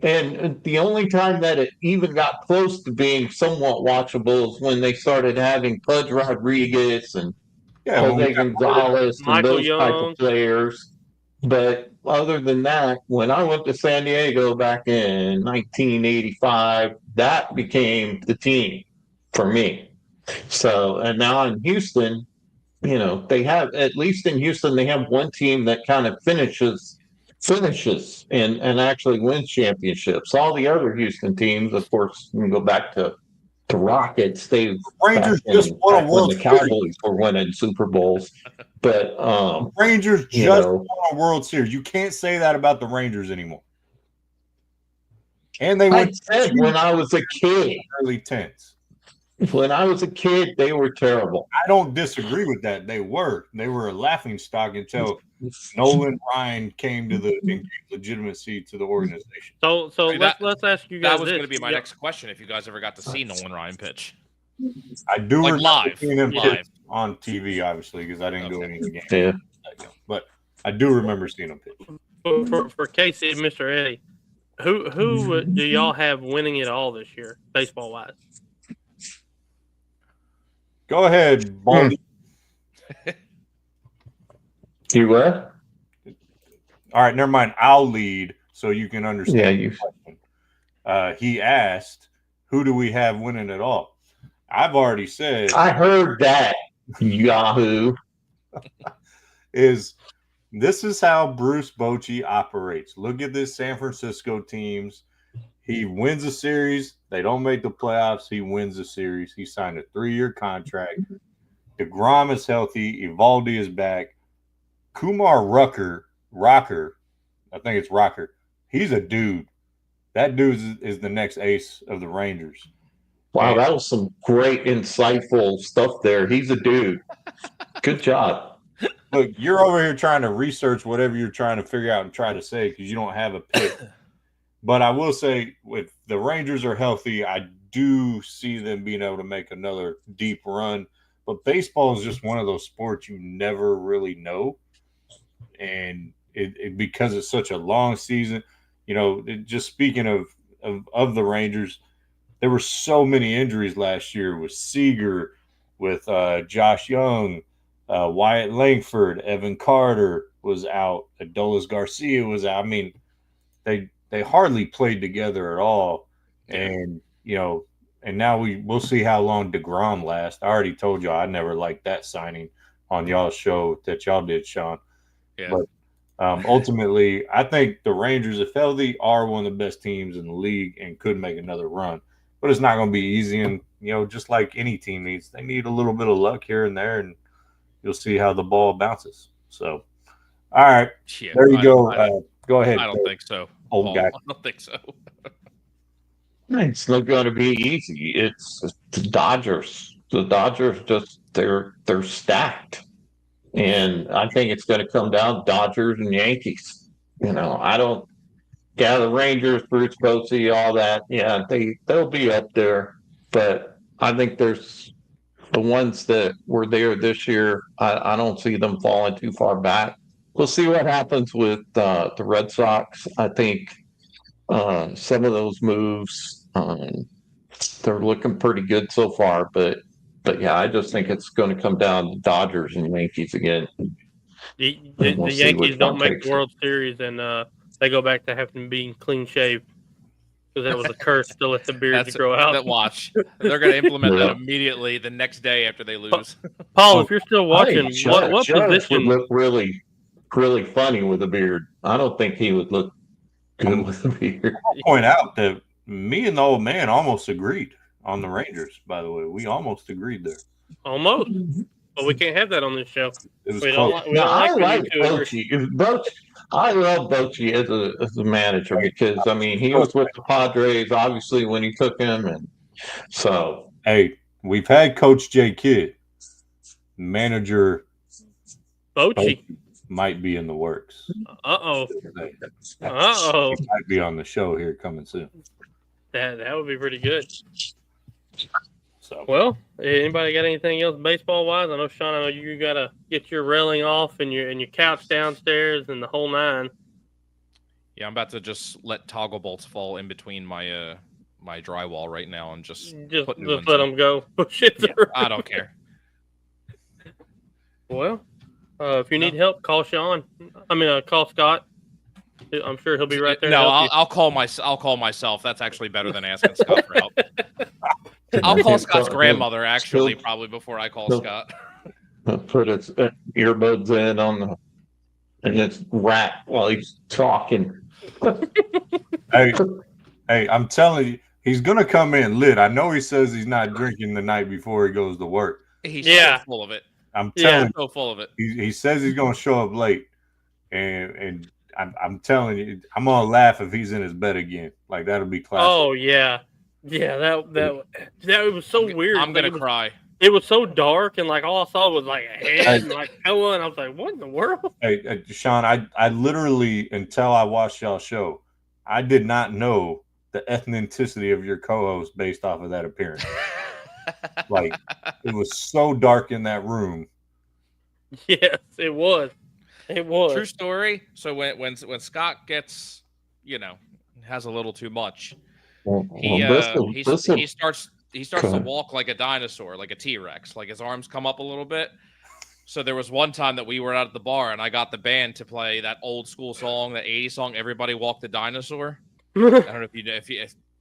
And the only time that it even got close to being somewhat watchable is when they started having Pudge Rodriguez and Yeah, when we Jose Gonzalez and Michael those type Young. of players. But other than that, when I went to San Diego back in 1985, that became the team for me. So, and now in Houston, they have, at least in Houston, they have one team that kind of finishes and actually wins championships. All the other Houston teams, of course, you can go back to the Rockets. They Rangers just won a back when World the Series. Cowboys were winning Super Bowls. But Rangers just won a World Series. You can't say that about the Rangers anymore. And they went when I was a kid. Early 10s. When I was a kid, they were terrible. I don't disagree with that. They were a laughingstock until Nolan Ryan came to the legitimacy to the organization. So let's ask you guys. That was going to be my next question. If you guys ever got to see Nolan Ryan pitch, I do like live on TV, obviously, because I didn't go any of the games. Yeah. But I do remember seeing him pitch. For Casey and Mr. Eddie, who do y'all have winning it all this year, baseball wise? Go ahead, Baldy. You what? All right, never mind. I'll lead so you can understand. Yeah, you. He asked, "Who do we have winning it all?" I've already said. I heard that. Yahoo. This is how Bruce Bochy operates. Look at this San Francisco teams. He wins a series. They don't make the playoffs. He wins the series. He signed a 3-year contract. DeGrom is healthy. Evaldi is back. Kumar Rocker, I think it's Rocker. He's a dude. That dude is the next ace of the Rangers. Wow, that was some great, insightful stuff there. He's a dude. Good job. Look, you're over here trying to research whatever you're trying to figure out and try to say because you don't have a pick. But I will say, if the Rangers are healthy, I do see them being able to make another deep run. But baseball is just one of those sports you never really know. And because it's such a long season, just speaking of the Rangers, there were so many injuries last year with Seager, with Josh Young, Wyatt Langford, Evan Carter was out, Adolis Garcia was out. I mean, they hardly played together at all. And, and now we'll see how long DeGrom lasts. I already told y'all I never liked that signing on y'all's show that y'all did, Sean. Yeah. But ultimately, I think the Rangers, if healthy, are one of the best teams in the league and could make another run. But it's not going to be easy. And, just like any team needs, they need a little bit of luck here and there, and you'll see how the ball bounces. So, all right. Yeah, there you go. Go ahead. I don't think so. Old guy. I don't think so. It's not going to be easy. It's the Dodgers. The Dodgers they're stacked, and I think it's going to come down to Dodgers and Yankees. I don't. Yeah, the Rangers, Bruce Bochy, all that. Yeah, they'll be up there, but I think there's the ones that were there this year. I don't see them falling too far back. We'll see what happens with the Red Sox. I think some of those moves, they're looking pretty good so far. But yeah, I just think it's going to come down to Dodgers and Yankees again. The Yankees don't make the World Series, and they go back to having being clean shaved because that was a curse to let the beard grow out. That watch. They're going to implement that immediately the next day after they lose. Paul, if you're still watching, what position would look really, really funny with a beard? I don't think he would look good with a beard. I'll point out that me and the old man almost agreed on the Rangers, by the way. We almost agreed there. Almost. But we can't have that on this show. I like Bochy. I love Bochy as a manager because, he was with the Padres, obviously, when he took him. And so. Hey, we've had Coach J. Kidd, manager Bochy. might be in the works. Uh-oh. He might be on the show here coming soon. That would be pretty good. So, well, anybody got anything else baseball wise? I know Sean. I know you gotta get your railing off and your couch downstairs and the whole nine. Yeah, I'm about to just let toggle bolts fall in between my my drywall right now and just put new ones let in. them go. Push it through. I don't care. Well, if you need help, call Sean. Call Scott. I'm sure he'll be right there. No, I'll call myself. That's actually better than asking Scott for help. I'll call Scott's grandmother actually probably before I call Scott. Put its earbuds in and it's rap while he's talking. hey, I'm telling you, he's gonna come in lit. I know he says he's not drinking the night before he goes to work. He's so full of it. I'm telling you, so full of it. He says he's gonna show up late, and I'm telling you, I'm gonna laugh if he's in his bed again. Like that'll be classic. Oh yeah. That was so weird. I'm gonna cry. It was so dark and like all I saw was like a head and like Ella, and I was like, "What in the world?" Hey, Sean, I literally until I watched y'all show, I did not know the ethnicity of your co-host based off of that appearance. Like it was so dark in that room. Yes, it was. It was true story. So when Scott gets, has a little too much. He starts to walk like a dinosaur, like a T-Rex, like his arms come up a little bit. So there was one time that we were out at the bar and I got the band to play that old school song, that 80s song, Everybody Walk the Dinosaur. I don't know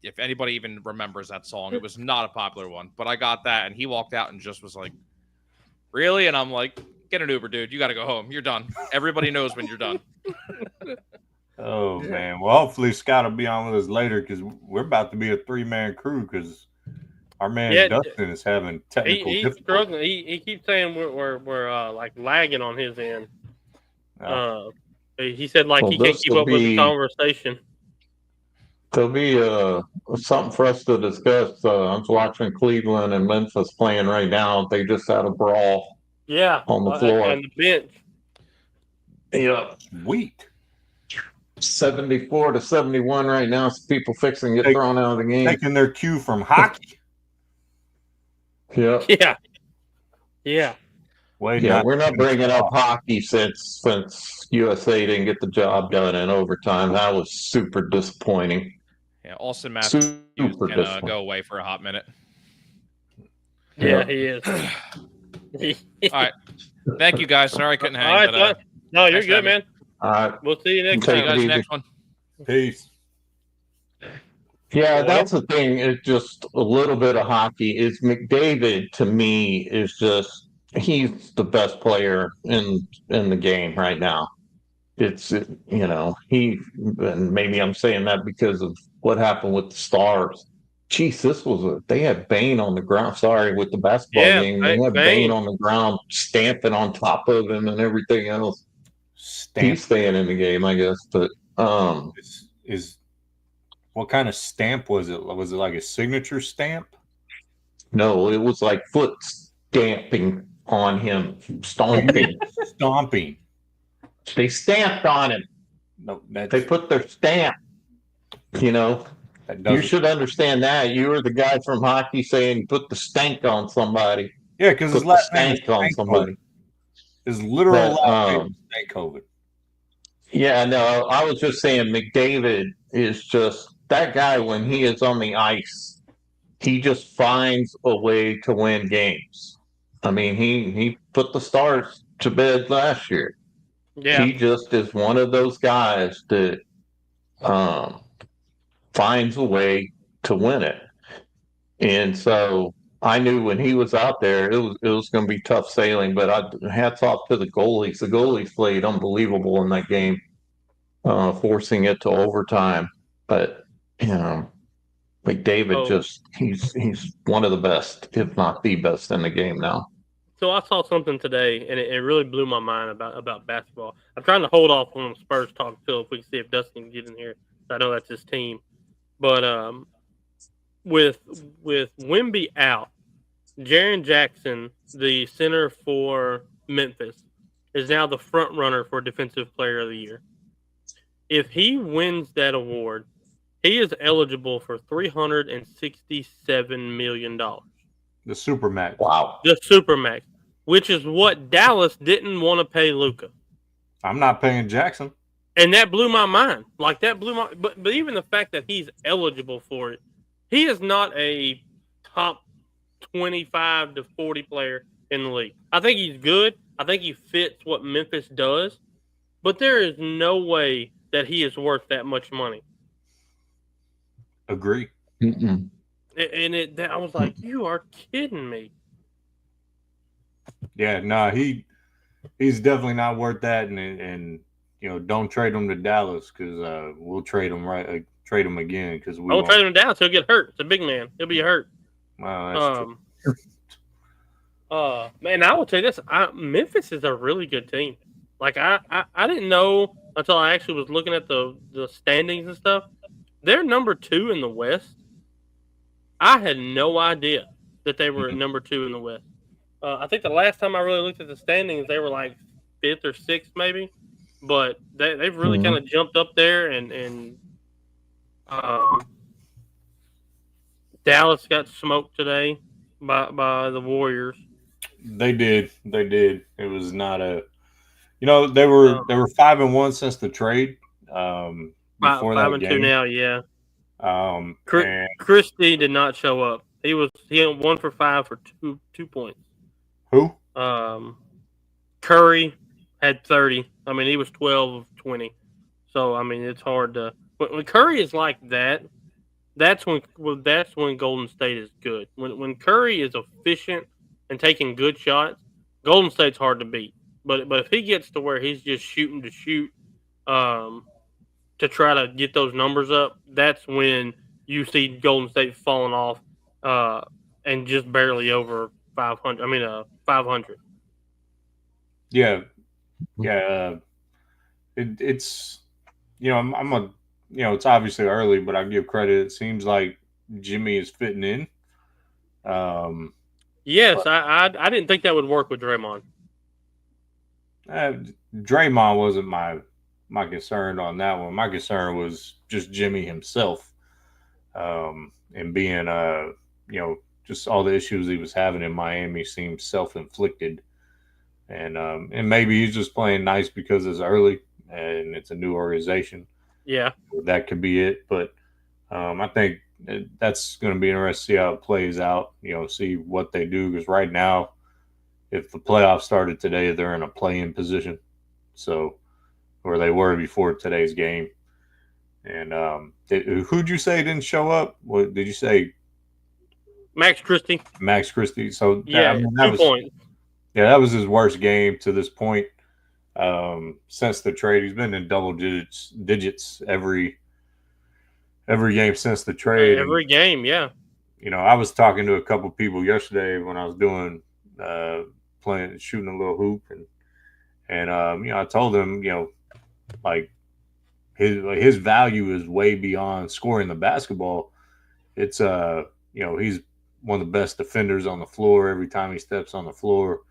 if anybody even remembers that song. It was not a popular one, but I got that and he walked out and just was like, "Really?" And I'm like, "Get an Uber, dude. You got to go home. You're done. Everybody knows when you're done." Oh man! Well, hopefully Scott will be on with us later because we're about to be a 3-man crew because our man Dustin is having technical difficulties. Struggling. He keeps saying we're like lagging on his end. He said he can't keep up with the conversation. There'll be something for us to discuss. I'm watching Cleveland and Memphis playing right now. They just had a brawl. Yeah, on the floor and the bench. Yeah, sweet. 74-71 right now. So people fixing to get thrown out of the game. Taking their cue from hockey. Yeah. We're not bringing up hockey since USA didn't get the job done in overtime. That was super disappointing. Yeah, Austin Matthews can go away for a hot minute. Yeah, he is. All right. Thank you, guys. Sorry I couldn't hang. All right, no, you're good, man. All right. We'll see you next time. time. See you guys next one. Peace. Yeah, that's the thing. It's just a little bit of hockey. Is McDavid to me is just he's the best player in the game right now. It's he and maybe I'm saying that because of what happened with the Stars. Jeez, they had Bane on the ground. Sorry, with the basketball game, they had Bane on the ground, stamping on top of him and everything else. He's staying in the game, I guess. But is what kind of stamp was it? Was it like a signature stamp? No, it was like foot stamping on him, stomping. They stamped on him. No, they put their stamp. You should understand that. You were the guy from hockey saying put the stank on somebody. Yeah, because his last name is on somebody. His literal last name is Stankovic. Yeah, no, I was just saying McDavid is just that guy when he is on the ice. He just finds a way to win games. I mean, he put the Stars to bed last year. Yeah. He just is one of those guys that finds a way to win it. And so I knew when he was out there, it was going to be tough sailing, but hats off to the goalies. The goalies played unbelievable in that game, forcing it to overtime. But, McDavid he's one of the best, if not the best in the game now. So I saw something today, and it really blew my mind about basketball. I'm trying to hold off on Spurs talk until if we can see if Dustin can get in here. I know that's his team. But with Wemby out, Jaren Jackson, the center for Memphis, is now the front runner for Defensive Player of the Year. If he wins that award, he is eligible for $367 million. The Supermax. Wow. The Supermax, which is what Dallas didn't want to pay Luka. I'm not paying Jackson. And that blew my mind. Like, that blew my... But even the fact that he's eligible for it, he is not a top 25 to 40 player in the league. I think he's good. I think he fits what Memphis does. But there is no way that he is worth that much money. Agree. Mm-mm. And I was like, you are kidding me. Yeah, no, he's definitely not worth that. And you know, don't trade him to Dallas because we'll trade him trade him again because we won't trade him to Dallas. He'll get hurt. It's a big man. He'll be hurt. Well, that's true. Man, I will tell you this: Memphis is a really good team. Like I didn't know until I actually was looking at the standings and stuff. They're number 2 in the West. I had no idea that they were number 2 in the West. I think the last time I really looked at the standings, they were like 5th or 6th, maybe. But they've really kind of jumped up there, and Dallas got smoked today by the Warriors. They did. It was not a. You know, they were 5-1 since the trade. Before 5-2 now, yeah. And Christie did not show up. He went 1 for 5 for 2 points. Who? Curry had 30. I mean, he was 12 of 20. So I mean, it's hard to. When Curry is like that, that's when Golden State is good. When Curry is efficient and taking good shots, Golden State's hard to beat. But if he gets to where he's just shooting to shoot, to try to get those numbers up, that's when you see Golden State falling off, and just barely over 500. I mean, 500. Yeah. It's it's obviously early, but I give credit. It seems like Jimmy is fitting in. Yes, I didn't think that would work with Draymond. Draymond wasn't my concern on that one. My concern was just Jimmy himself, and being just all the issues he was having in Miami seemed self-inflicted, and maybe he's just playing nice because it's early and it's a new organization. Yeah, that could be it. But I think that's going to be interesting to see how it plays out. See what they do, because right now, if the playoffs started today, they're in a play-in position. So, where they were before today's game. And who'd you say didn't show up? What did you say? Max Christie. Max Christie. So yeah, that 2 points. Yeah, that was his worst game to this point since the trade. He's been in double digits every game since the trade. Every game, yeah. I was talking to a couple people yesterday when I was doing shooting a little hoop, and I told them, like his value is way beyond scoring the basketball. It's he's one of the best defenders on the floor every time he steps on the floor,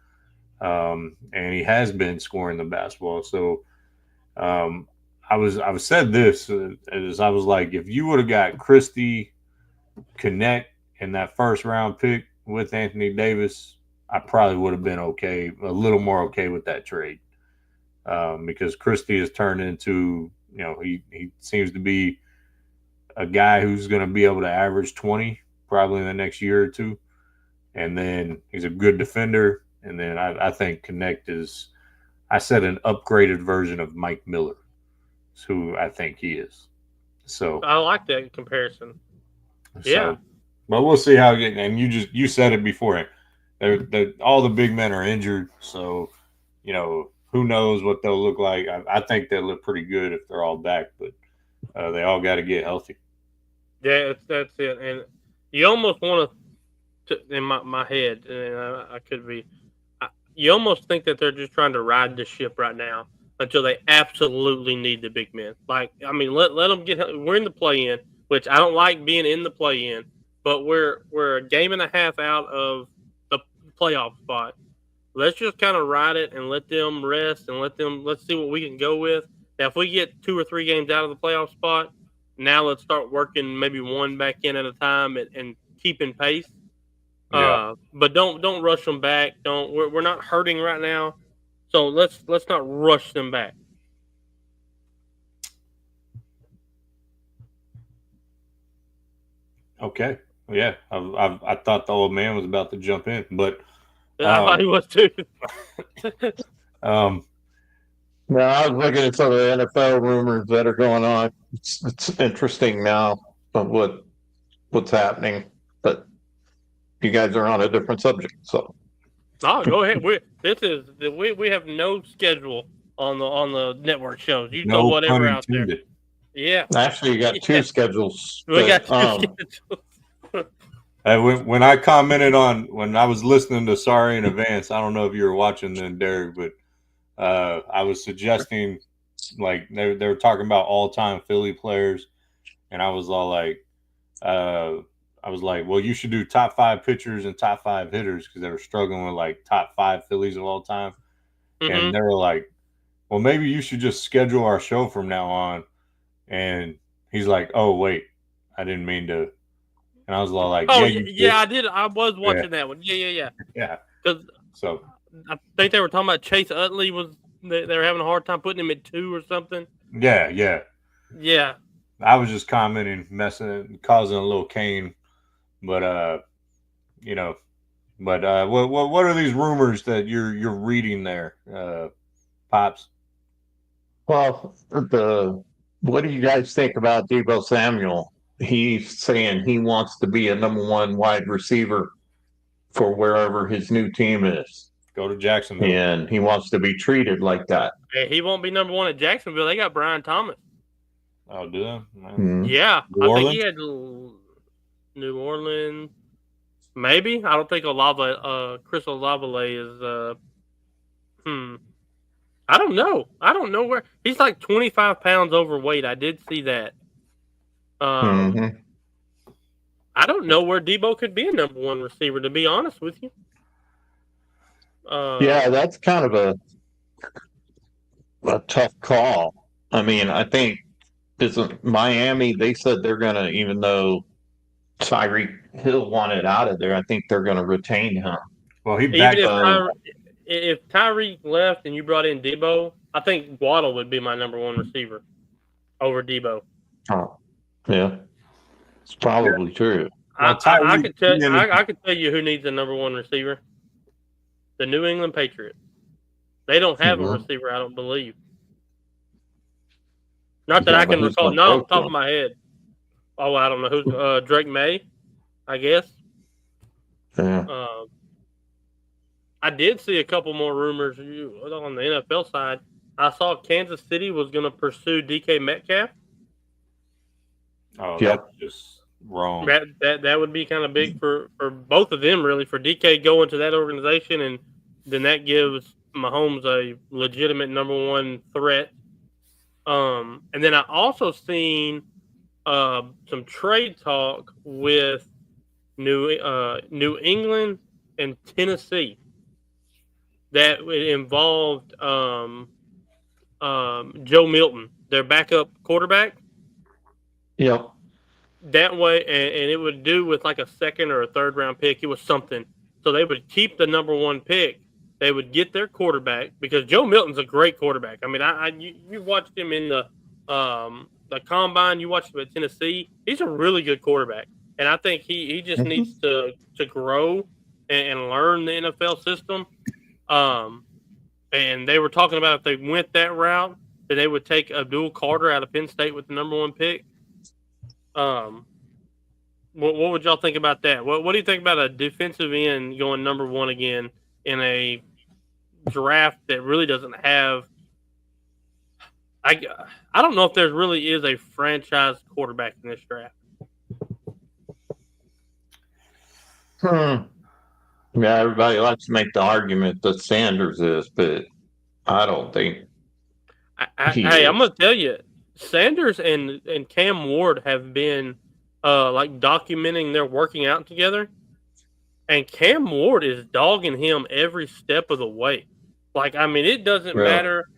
and he has been scoring the basketball. So I was said this as I was like, if you would have got Christie, Connect in that first round pick with Anthony Davis, I probably would have been okay, a little more okay with that trade, because Christie has turned into, he seems to be a guy who's going to be able to average 20 probably in the next year or two, and then he's a good defender, and then I think Connect is, I said, an upgraded version of Mike Miller, who I think he is. So I like that comparison. Yeah, but we'll see how it gets. And you said it before. All the big men are injured, so who knows what they'll look like. I think they'll look pretty good if they're all back, but they all got to get healthy. Yeah, that's it. And you almost want to, in my head, and I could be, you almost think that they're just trying to ride the ship right now until they absolutely need the big men. Like, I mean, let them get. We're in the play-in, which I don't like being in the play-in, but we're a game and a half out of the playoff spot. let's just kind of ride it and let them rest and let's see what we can go with. Now, if we get 2 or 3 games out of the playoff spot, now let's start working maybe one back in at a time and keeping pace. Yeah. But don't rush them back. We're not hurting right now, so let's not rush them back. Okay. Yeah. I thought the old man was about to jump in, but I thought he was too. No, I was looking at some of the NFL rumors that are going on. It's interesting now of what's happening, but you guys are on a different subject, so. Oh, go ahead. We have no schedule on the network shows. You throw whatever out there. Yeah. Actually, you got 2 schedules. We got 2 schedules. When I commented on when I was listening to Sorry in Advance, I don't know if you were watching then, Derek, but I was suggesting, like, they were talking about all-time Philly players, and I was all like, well, you should do top 5 pitchers and top 5 hitters because they were struggling with like top 5 Phillies of all time, and they were like, well, maybe you should just schedule our show from now on. And he's like, oh wait, I didn't mean to. And I was all like, yeah, I did. I was watching that one. Yeah. So I think they were talking about Chase Utley they were having a hard time putting him at 2 or something. Yeah. I was just commenting, causing a little cane, but what are these rumors that you're reading there, Pops? Well, what do you guys think about Deebo Samuel? He's saying he wants to be a number 1 wide receiver for wherever his new team is. Go to Jacksonville. And he wants to be treated like that. Hey, he won't be number 1 at Jacksonville. They got Brian Thomas. Oh, do they? Mm-hmm. Yeah. I think he had New Orleans. Maybe. I don't think Chris Olave is I don't know. I don't know where he's like 25 pounds overweight. I did see that. I don't know where Deebo could be a number 1 receiver, to be honest with you. Yeah, that's kind of a tough call. I mean, I think isn't Miami, they said they're going to, even though Tyreek Hill wanted out of there, I think they're going to retain him. Well, he backed if Tyreek left and you brought in Deebo, I think Waddle would be my number 1 receiver over Deebo. Oh, yeah. It's probably true. Well, I could tell you who needs a number 1 receiver. The New England Patriots. They don't have a receiver, I don't believe. Not that I can recall. Not on the top of my head. Oh, I don't know who's Drake May, I guess. Yeah. I did see a couple more rumors on the NFL side. I saw Kansas City was going to pursue DK Metcalf. Oh, that's just wrong. That would be kind of big for both of them, really, for DK going to that organization, and then that gives Mahomes a legitimate number 1 threat. And then I also seen some trade talk with New England and Tennessee that involved Joe Milton, their backup quarterback. Yep. That way, and it would do with like a 2nd or a 3rd round pick. It was something. So they would keep the number 1 pick. They would get their quarterback because Joe Milton's a great quarterback. I mean, you watched him in the combine. You watched him at Tennessee. He's a really good quarterback, and I think he just needs to grow and learn the NFL system. And they were talking about if they went that route, that they would take Abdul Carter out of Penn State with the number 1 pick. What would y'all think about that? What do you think about a defensive end going number 1 again in a draft that really doesn't have? I don't know if there really is a franchise quarterback in this draft. Yeah, everybody likes to make the argument that Sanders is, but I don't think. Hey, I'm going to tell you, Sanders and Cam Ward have been like documenting their working out together, and Cam Ward is dogging him every step of the way. Like, I mean, it doesn't matter.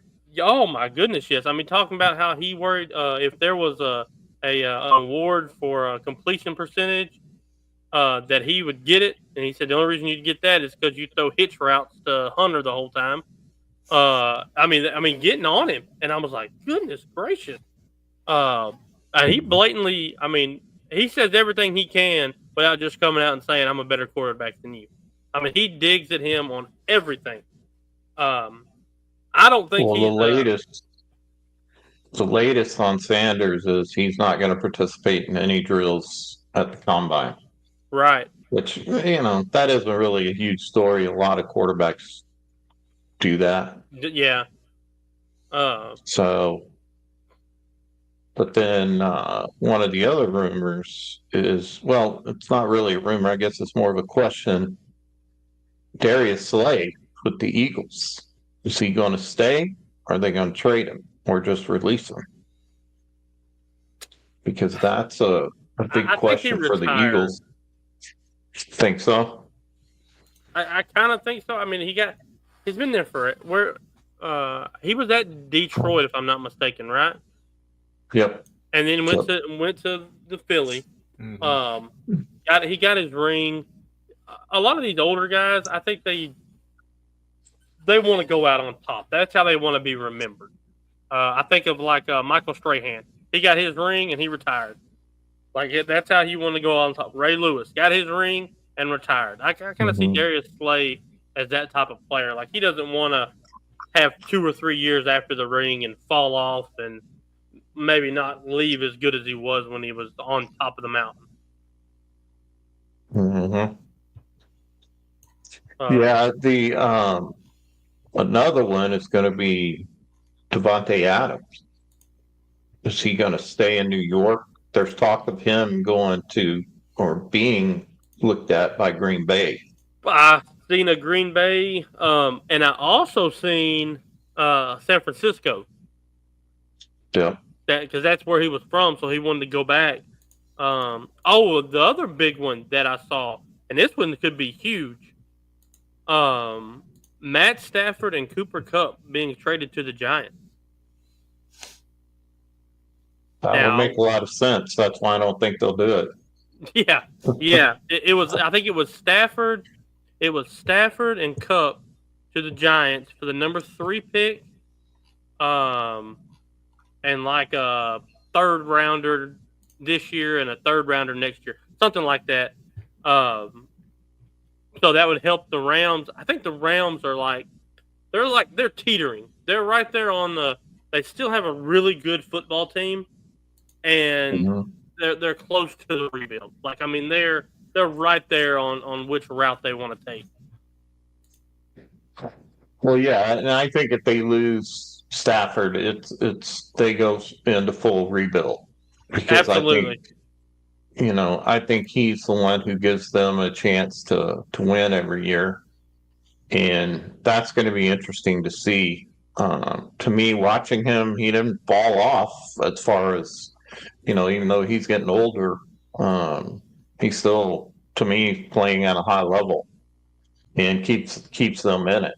Oh my goodness, yes. I mean, talking about how he worried if there was an award for completion percentage, that he would get it, and he said the only reason you'd get that is because you throw hitch routes to Hunter the whole time. I mean, getting on him, and I was like, goodness gracious. And he blatantly, I mean, he says everything he can without just coming out and saying, I'm a better quarterback than you. I mean, he digs at him on everything. I don't think he's the latest on Sanders is he's not going to participate in any drills at the combine. Right. Which, that isn't really a huge story. A lot of quarterbacks do that. Yeah. But then one of the other rumors is, well, it's not really a rumor. I guess it's more of a question. Darius Slay with the Eagles. Is he going to stay? Or are they going to trade him or just release him? Because that's a big question for the Eagles. Think so? I kind of think so. I mean, he's been there for it. He was at Detroit, if I'm not mistaken, right? Yep. And then went to the Philly. Mm-hmm. He got his ring. A lot of these older guys, I think they want to go out on top. That's how they want to be remembered. I think of like Michael Strahan. He got his ring and he retired. Like that's how he wanted to go on top. Ray Lewis got his ring and retired. I kind of see Darius Slay as that type of player. Like he doesn't want to have 2 or 3 years after the ring and fall off and maybe not leave as good as he was when he was on top of the mountain. Mm-hmm. The another one is going to be Devontae Adams. Is he going to stay in New York? There's talk of him going to or being looked at by Green Bay. I've seen a Green Bay, and I also seen San Francisco. Yeah. Because that's where he was from, so he wanted to go back. The other big one that I saw, and this one could be huge. Matt Stafford and Cooper Kupp being traded to the Giants. That would make a lot of sense. That's why I don't think they'll do it. Yeah. It was. I think it was Stafford. It was Stafford and Kupp to the Giants for the number 3 pick. And like a 3rd rounder this year and a 3rd rounder next year, something like that. So that would help the Rams. I think the Rams are they're teetering. They're right there on they still have a really good football team, and they're close to the rebuild. Like, I mean, they're right there on which route they want to take. Well, yeah, and I think if they lose Stafford, they go into full rebuild. Because absolutely. I think he's the one who gives them a chance to win every year. And that's going to be interesting to see. To me, watching him, he didn't fall off as far as, even though he's getting older, he's still, to me, playing at a high level and keeps them in it.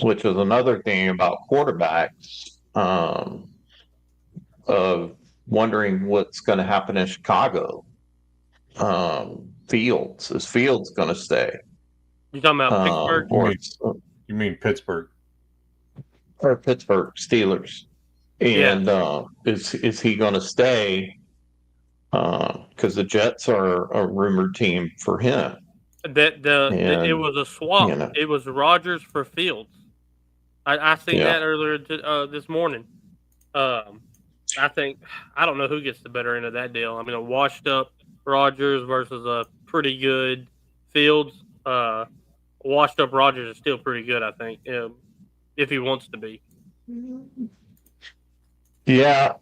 Which is another thing about quarterbacks, of wondering what's going to happen in Chicago. Fields. Is Fields going to stay? You talking about Pittsburgh? You mean Pittsburgh? Or Pittsburgh Steelers. And is he going to stay? Because the Jets are a rumored team for him. It was a swap. It was Rodgers for Fields. I seen that earlier this morning. I don't know who gets the better end of that deal. I mean, a washed up Rodgers versus a pretty good Fields. Washed up Rodgers is still pretty good, I think, if he wants to be. Yeah,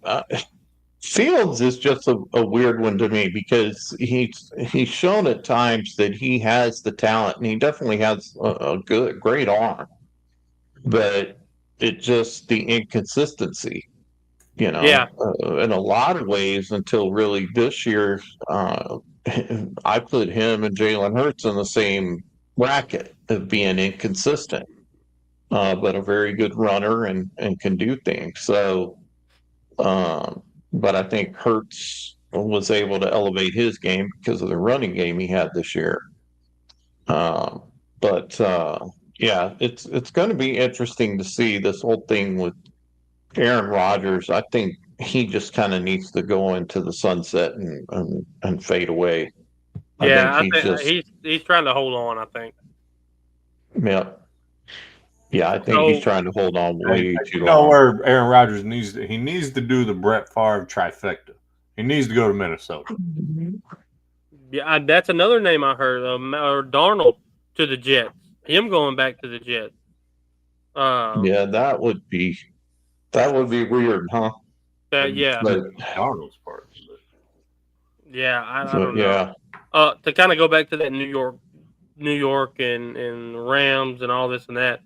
Fields is just a weird one to me because he's shown at times that he has the talent, and he definitely has a great arm, but it just the inconsistency. In a lot of ways until really this year, I put him and Jalen Hurts in the same bracket of being inconsistent, but a very good runner and can do things. So, but I think Hurts was able to elevate his game because of the running game he had this year. Um, but yeah, it's going to be interesting to see this whole thing with Aaron Rodgers. I think he just kind of needs to go into the sunset and fade away. I think Yeah, I he's think just he's trying to hold on. I think. yeah. Yeah, I think he's So trying to hold on way too You know long. where Aaron Rodgers needs to? He needs to do the Brett Favre trifecta. He needs to go to Minnesota. yeah, that's another name I heard. Or Darnold to the Jets. Him going back to the Jets. Yeah, that would be weird, huh? Yeah, But, Darnold's part. yeah. I but don't know. yeah, To kind of go back to that New York and Rams and all this and that.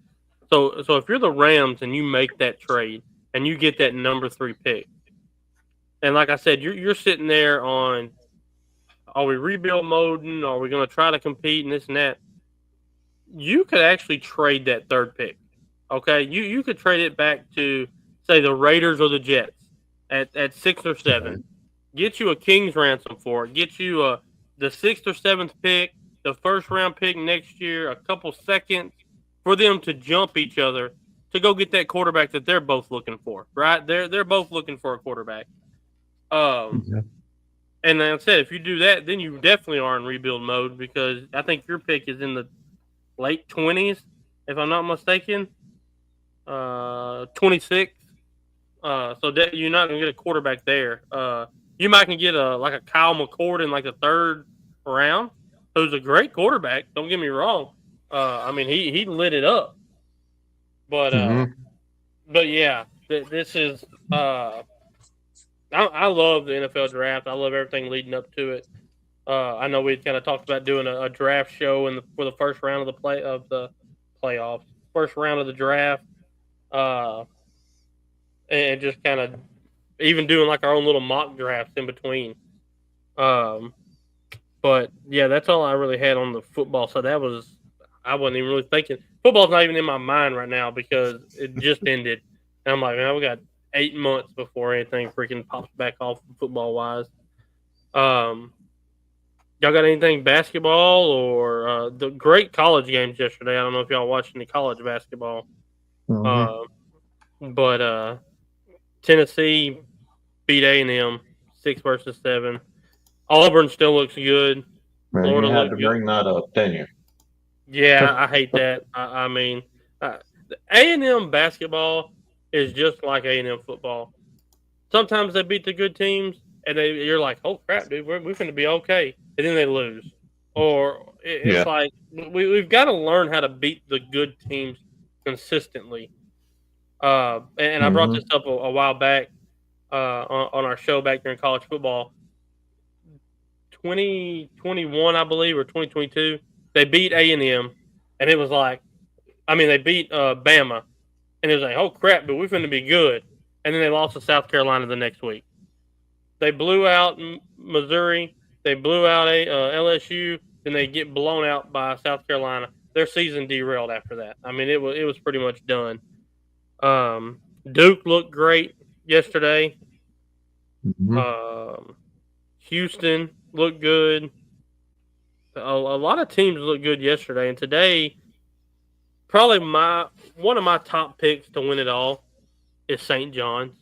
So if you're the Rams and you make that trade and you get that number 3 pick, and like I said, you're sitting there on, are we rebuild moding? Are we going to try to compete and this and that? You could actually trade that 3rd pick. Okay, you could trade it back to say the Raiders or the Jets at 6 or 7. Get you a king's ransom for it. Get you the 6th or 7th pick, the 1st round pick next year, a couple seconds for them to jump each other to go get that quarterback that they're both looking for. Right? They're both looking for a quarterback. And like I said, if you do that, then you definitely are in rebuild mode because I think your pick is in the late 20s, if I'm not mistaken. 26. So that you're not gonna get a quarterback there. You might can get a Kyle McCord in like the 3rd round, who's a great quarterback. Don't get me wrong. I mean he lit it up. But yeah, this is I love the NFL draft. I love everything leading up to it. I know we kind of talked about doing a draft show for the first round of the playoffs, first round of the draft, and just kind of even doing like our own little mock drafts in between. But yeah, that's all I really had on the football. So I wasn't even really thinking. Football's not even in my mind right now because it just ended. And I'm like, man, we got 8 months before anything freaking pops back off football wise. Y'all got anything basketball or the great college games yesterday? I don't know if y'all watched any college basketball. But Tennessee beat A&M 6-7. Auburn still looks good. man, Florida you had looked to good. bring that up, didn't you? Yeah, I hate that. I mean, A&M basketball is just like A&M football. Sometimes they beat the good teams, and you're like, oh, crap, dude, we're going to be okay. And then they lose. Or it's like we've got to learn how to beat the good teams consistently. And I brought this up a while back on our show back during college football. 2021, I believe, or 2022, they beat A&M, and it was like, I mean, they beat Bama, and it was like, oh, crap, but we're going to be good. And then they lost to South Carolina the next week. They blew out Missouri. They blew out LSU. Then they get blown out by South Carolina. Their season derailed after that. I mean, it was pretty much done. Duke looked great yesterday. Houston looked good. A lot of teams looked good yesterday, and today, probably one of my top picks to win it all is St. John's,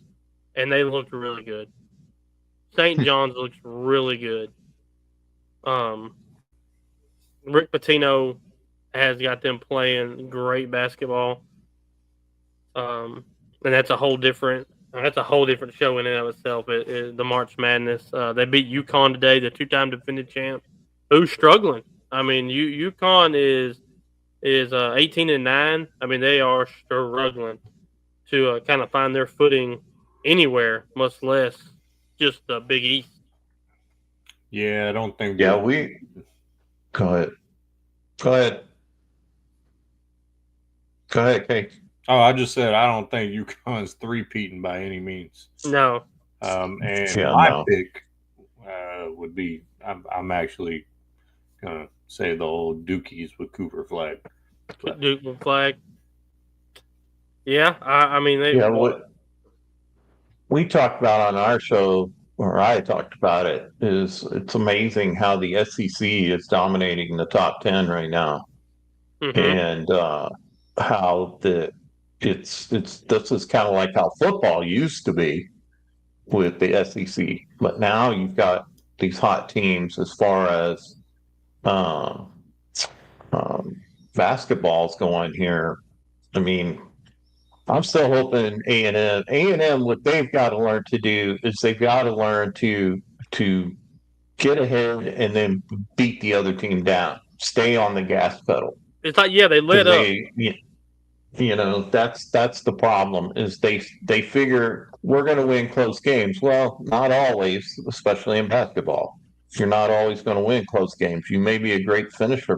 and they looked really good. St. John's looks really good. Rick Pitino has got them playing great basketball. And that's a whole different show in and of itself. The March Madness. They beat UConn today, the 2-time defending champ, who's struggling. I mean, UConn is 18-9. I mean, they are struggling to kind of find their footing anywhere, much less just the Big East. Yeah, I don't think. Yeah, Go ahead. Go ahead, Kate. Oh, I just said I don't think UConn's three-peating by any means. No. And Yeah, my no. pick would be. I'm actually gonna say the old Dookies with Cooper Flag. But Duke Flag. Yeah, I mean they. Yeah, what we talked about on our show, or I talked about it, is it's amazing how the SEC is dominating the top 10 right now, Mhm. and how it's this is kind of like how football used to be with the SEC, but now you've got these hot teams as far as um, um, basketball's going here. I mean, I'm still hoping A&M. A&M, what they've got to learn to do is they've got to learn to get ahead and then beat the other team down. Stay on the gas pedal It's like they because lit up. that's the problem is they figure we're going to win close games. Well, not always, especially in basketball. You're not always going to win close games. You may be a great finisher,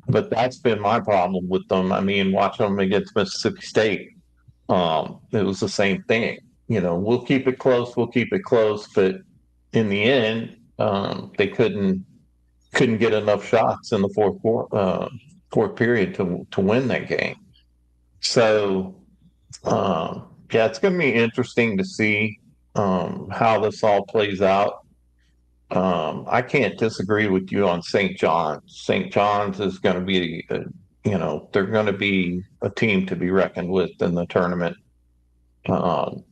but that's been my problem with them. I mean, watching them against Mississippi State, it was the same thing. We'll keep it close, but in the end, they couldn't get enough shots in the fourth period to win that game. So, yeah, it's going to be interesting to see how this all plays out. I can't disagree with you on St. John's. St. John's is going to be, they're going to be a team to be reckoned with in the tournament. Um,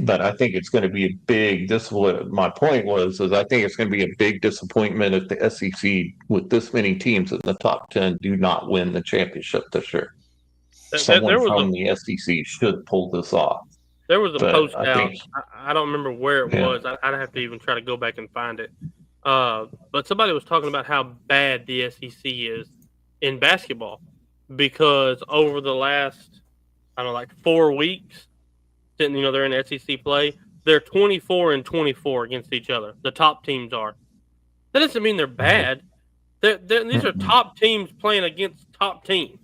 but I think it's going to be a big. This is what my point was. Is I think it's going to be a big disappointment if the SEC, with this many teams in the top 10, do not win the championship this year. There Someone was from the SEC should pull this off. a But post I out. think, I don't remember where it yeah. was. I'd have to even try to go back and find it. But somebody was talking about how bad the SEC is in basketball because over the last, I don't know, like 4 weeks, they're in SEC play. They're 24-24 against each other. The top teams are. That doesn't mean they're bad. These are top teams playing against top teams.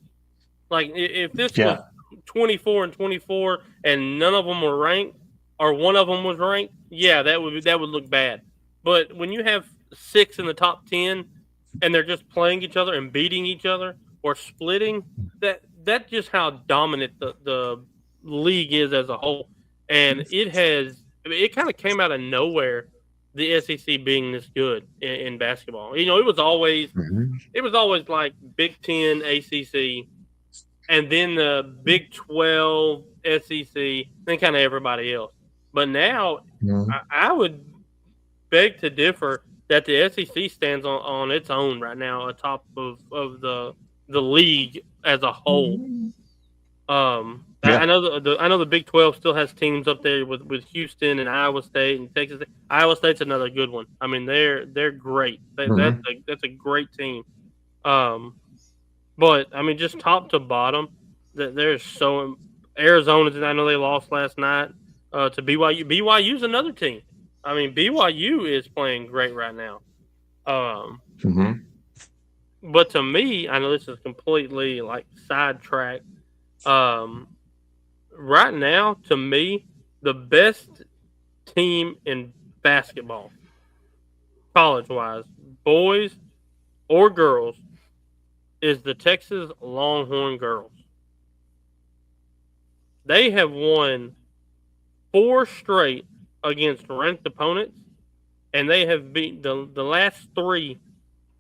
Like if this was 24-24 and none of them were ranked, or one of them was ranked, yeah, that would look bad. But when you have 6 in the top 10 and they're just playing each other and beating each other or splitting, that's just how dominant the league is as a whole. And it kind of came out of nowhere, the SEC being this good in basketball. It was always like Big Ten, ACC, and then the Big 12, SEC, then kind of everybody else. But now I would beg to differ that the SEC stands on its own right now, atop of the league as a whole. I know the Big 12 still has teams up there with Houston and Iowa State and Texas. Iowa State's another good one. I mean, they're great. That's a great team. But I mean, just top to bottom, there's so Arizona. I know they lost last night to BYU. BYU's another team. I mean, BYU is playing great right now. But to me, I know this is completely like sidetracked. Right now, to me, the best team in basketball, college-wise, boys or girls, is the Texas Longhorn girls. They have won 4 straight against ranked opponents, and they have beat the last 3.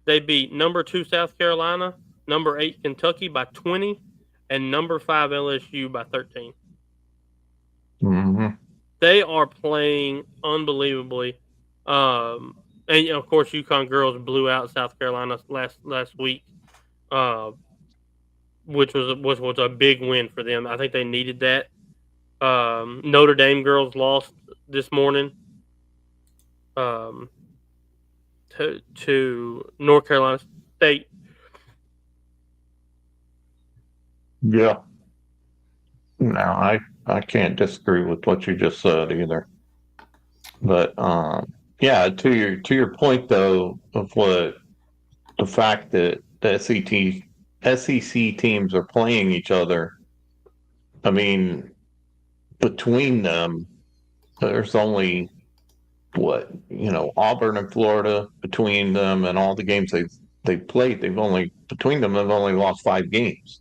They beat number 2 South Carolina, number 8 Kentucky by 20, and number 5 LSU by 13. They are playing unbelievably, and of course, UConn girls blew out South Carolina last week, which was a big win for them. I think they needed that. Notre Dame girls lost this morning to North Carolina State. Yeah. No, I can't disagree with what you just said either. But yeah, to your point though of what the fact that the SEC teams are playing each other. I mean, between them, there's only Auburn and Florida, between them and all the games they've played, between them have only lost 5 games.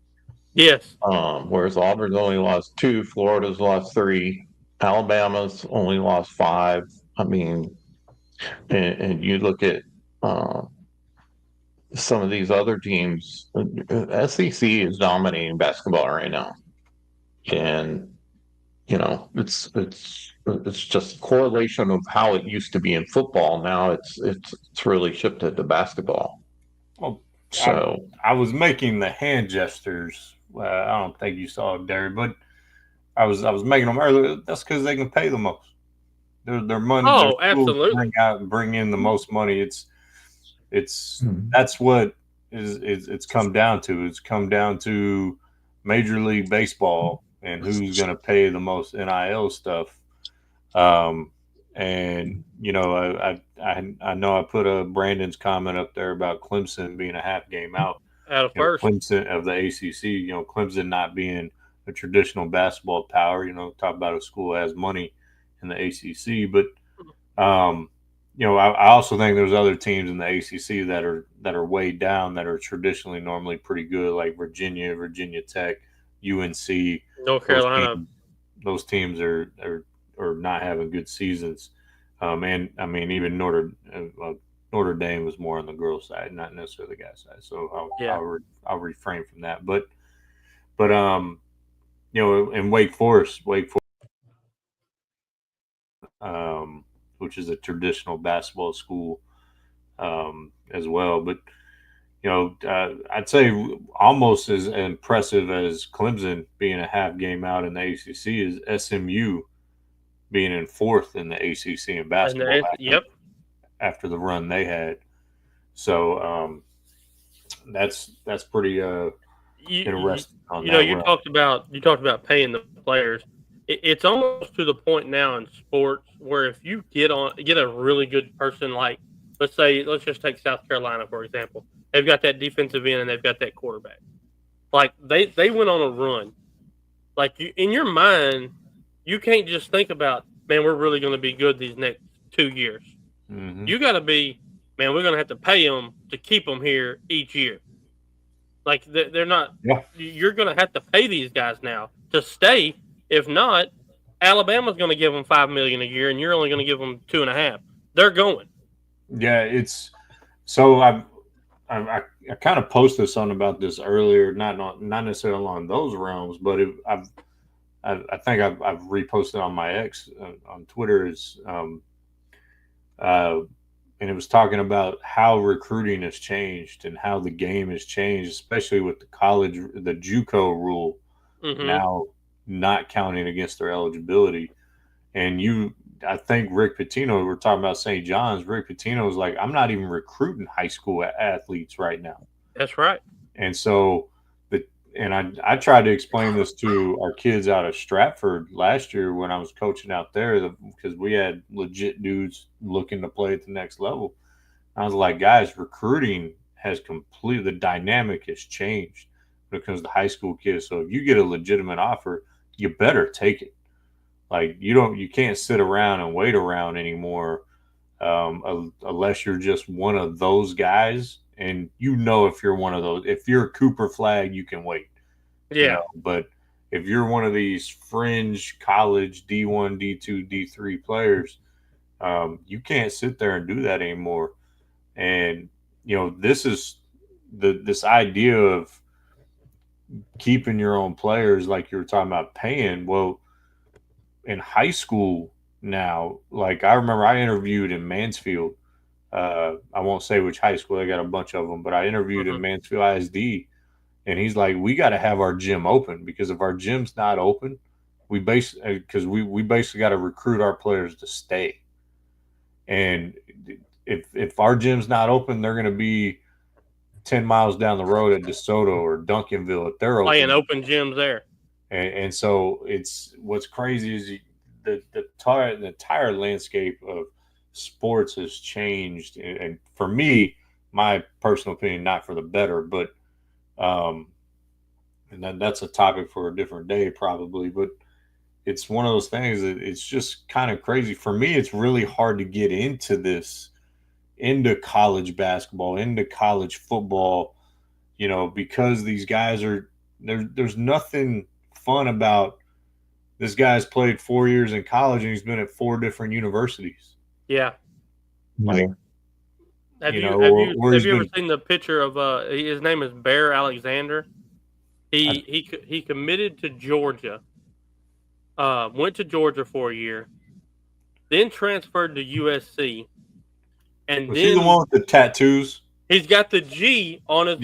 Yes. Whereas Auburn's only lost 2, Florida's lost 3, Alabama's only lost 5. I mean, and you look at some of these other teams. SEC is dominating basketball right now, and it's just a correlation of how it used to be in football. Now it's really shifted to basketball. Well, So I was making the hand gestures. I don't think you saw it, Derry, but I was making them earlier. That's because they can pay the most. Their money. Oh, their schools absolutely. bring out and bring in the most money. That's what it's come down to. It's come down to Major League Baseball and who's going to pay the most NIL stuff. And I know I put a Brandon's comment up there about Clemson being a half game out of first. Clemson of the ACC. Clemson not being a traditional basketball power. Talk about a school that has money in the ACC, but I also think there's other teams in the ACC that are way down that are traditionally normally pretty good, like Virginia Tech, UNC, North Carolina. Those teams are not having good seasons, and I mean even Notre Dame was more on the girls' side, not necessarily the guys' side. So I'll refrain from that, but in Wake Forest. Which is a traditional basketball school as well. But, I'd say almost as impressive as Clemson being a half game out in the ACC is SMU being in 4th in the ACC in basketball after the run they had. So that's pretty interesting. You talked about paying the players. It's almost to the point now in sports where if you get a really good person, like let's just take South Carolina for example, they've got that defensive end and they've got that quarterback. Like they went on a run. Like in your mind, you can't just think about, man, we're really going to be good these next 2 years. Mm-hmm. You got to be, man, we're going to have to pay them to keep them here each year. Like they're not. Yeah. You're going to have to pay these guys now to stay. If not, Alabama's going to give them $5 million a year, and you're only going to give them $2.5 million. They're going. Yeah, it's so. I kind of posted something about this earlier, not necessarily along those realms, but I think I've reposted on my ex on Twitter and it was talking about how recruiting has changed and how the game has changed, especially with the JUCO rule now not counting against their eligibility. And I think Rick Pitino, we're talking about St. John's, Rick Pitino was like, I'm not even recruiting high school athletes right now. That's right. And so I tried to explain this to our kids out of Stratford last year when I was coaching out there because we had legit dudes looking to play at the next level. I was like, guys, recruiting has the dynamic has changed when it comes to high school kids. So if you get a legitimate offer, you better take it. Like you can't sit around and wait around anymore unless you're just one of those guys. And if you're one of those, if you're a Cooper Flag, you can wait. Yeah. But if you're one of these fringe college D1, D2, D3 players, you can't sit there and do that anymore. And this is this idea of keeping your own players, like you were talking about paying. Well, in high school now, like I remember I interviewed in Mansfield. I won't say which high school, they got a bunch of them, but I interviewed in Mansfield ISD, and he's like, we got to have our gym open because if our gym's not open, we basically got to recruit our players to stay. And if our gym's not open, they're going to be 10 miles down the road at DeSoto or Duncanville if they're playing open gyms there. And so it's what's crazy is the entire landscape of sports has changed. And for me, my personal opinion, not for the better, but and that's a topic for a different day probably. But it's one of those things that it's just kind of crazy. For me, it's really hard to get into college basketball, into college football, because these guys are there's nothing fun about this guy's played 4 years in college and he's been at 4 different universities. Yeah. Like, have you or he's ever been, seen the picture of his name is Bear Alexander? He committed to Georgia. Went to Georgia for a year, then transferred to USC, and was then he the one with the tattoos? he's got the G on his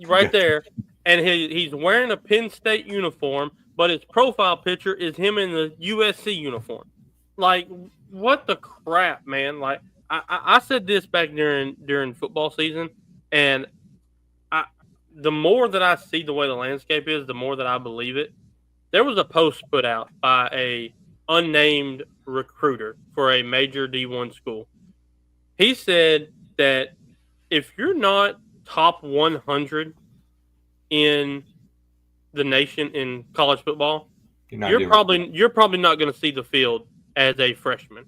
right there, and he's wearing a Penn State uniform, but his profile picture is him in the USC uniform. Like, what the crap, man? Like, I said this back during football season, and the more that I see the way the landscape is, the more that I believe it. There was a post put out by a unnamed recruiter for a major D1 school. He said that if you're not top 100 in the nation in college football, you're probably not going to see the field as a freshman.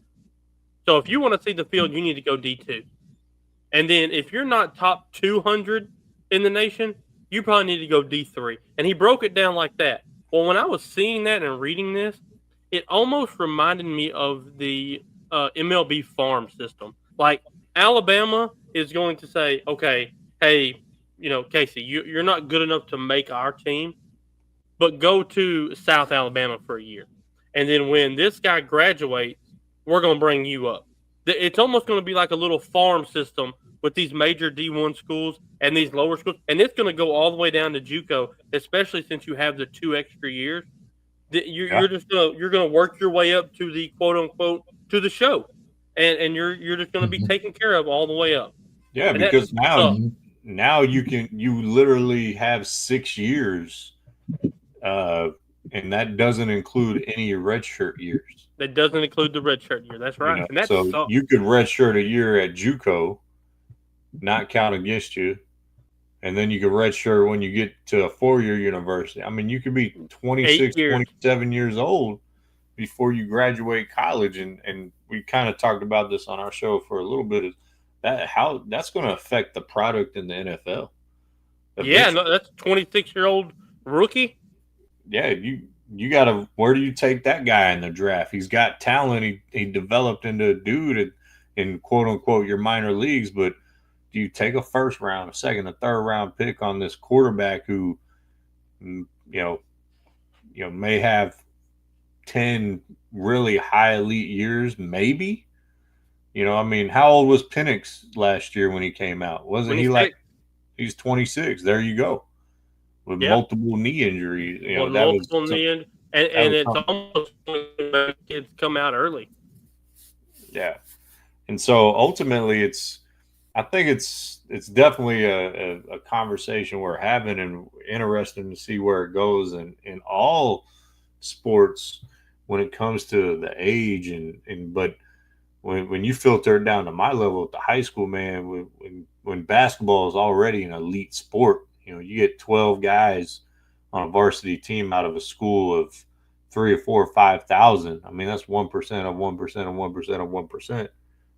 So if you want to see the field, you need to go D2. And then if you're not top 200 in the nation, you probably need to go D3. And he broke it down like that. Well, when I was seeing that and reading this, it almost reminded me of the MLB farm system. Like, Alabama is going to say, okay, hey, Casey, you're not good enough to make our team, but go to South Alabama for a year. And then when this guy graduates, we're going to bring you up. It's almost going to be like a little farm system with these major D1 schools and these lower schools. And it's going to go all the way down to JUCO, especially since you have the 2 extra years. You're going to work your way up to the quote unquote to the show. And you're just going to be taken care of all the way up. Yeah, and because now you literally have 6 years, and that doesn't include any redshirt years. That doesn't include the redshirt year. That's right. And so you could redshirt a year at JUCO, not count against you, and then you could redshirt when you get to a 4-year university. I mean, you could be 26, 27 years old before you graduate college, and we kind of talked about this on our show for a little bit. Is that how that's going to affect the product in the NFL? Yeah, no, that's a 26-year-old rookie. Yeah, you got to. Where do you take that guy in the draft? He's got talent. He developed into a dude in quote unquote your minor leagues, but do you take a first round, a second, a third round pick on this quarterback who, may have 10 really high elite years, maybe? I mean, how old was Penix last year when he came out? Wasn't he like he's 26? There you go. With multiple knee injuries. Multiple knee injuries. And it's almost when kids come out early. Yeah. And so ultimately I think it's definitely a conversation we're having, and interesting to see where it goes in all sports when it comes to the age but when you filter it down to my level at the high school, man, when basketball is already an elite sport, you get 12 guys on a varsity team out of a school of 3 or 4 or 5,000. I mean, that's 1% of 1% of 1% of 1%,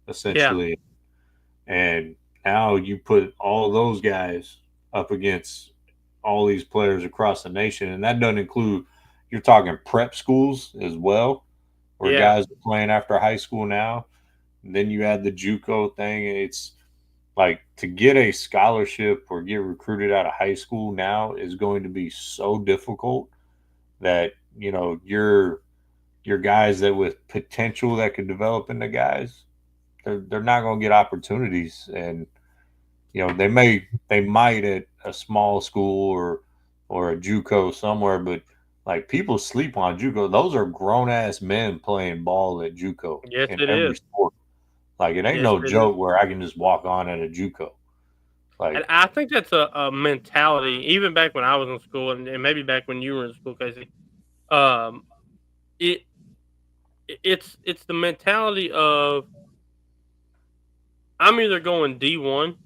essentially. Yeah. And now you put all those guys up against all these players across the nation, and that doesn't include, you're talking prep schools as well, where guys are playing after high school now. And then you add the JUCO thing, and it's like, to get a scholarship or get recruited out of high school now is going to be so difficult that, your guys that with potential that could develop into guys, they're not going to get opportunities. And, they might at a small school or a JUCO somewhere, but like, people sleep on JUCO. Those are grown ass men playing ball at JUCO. Yes, in every sport. Like, it ain't no joke where I can just walk on at a JUCO. Like, and I think that's a mentality, even back when I was in school, and maybe back when you were in school, Casey. It's the mentality of, I'm either going D1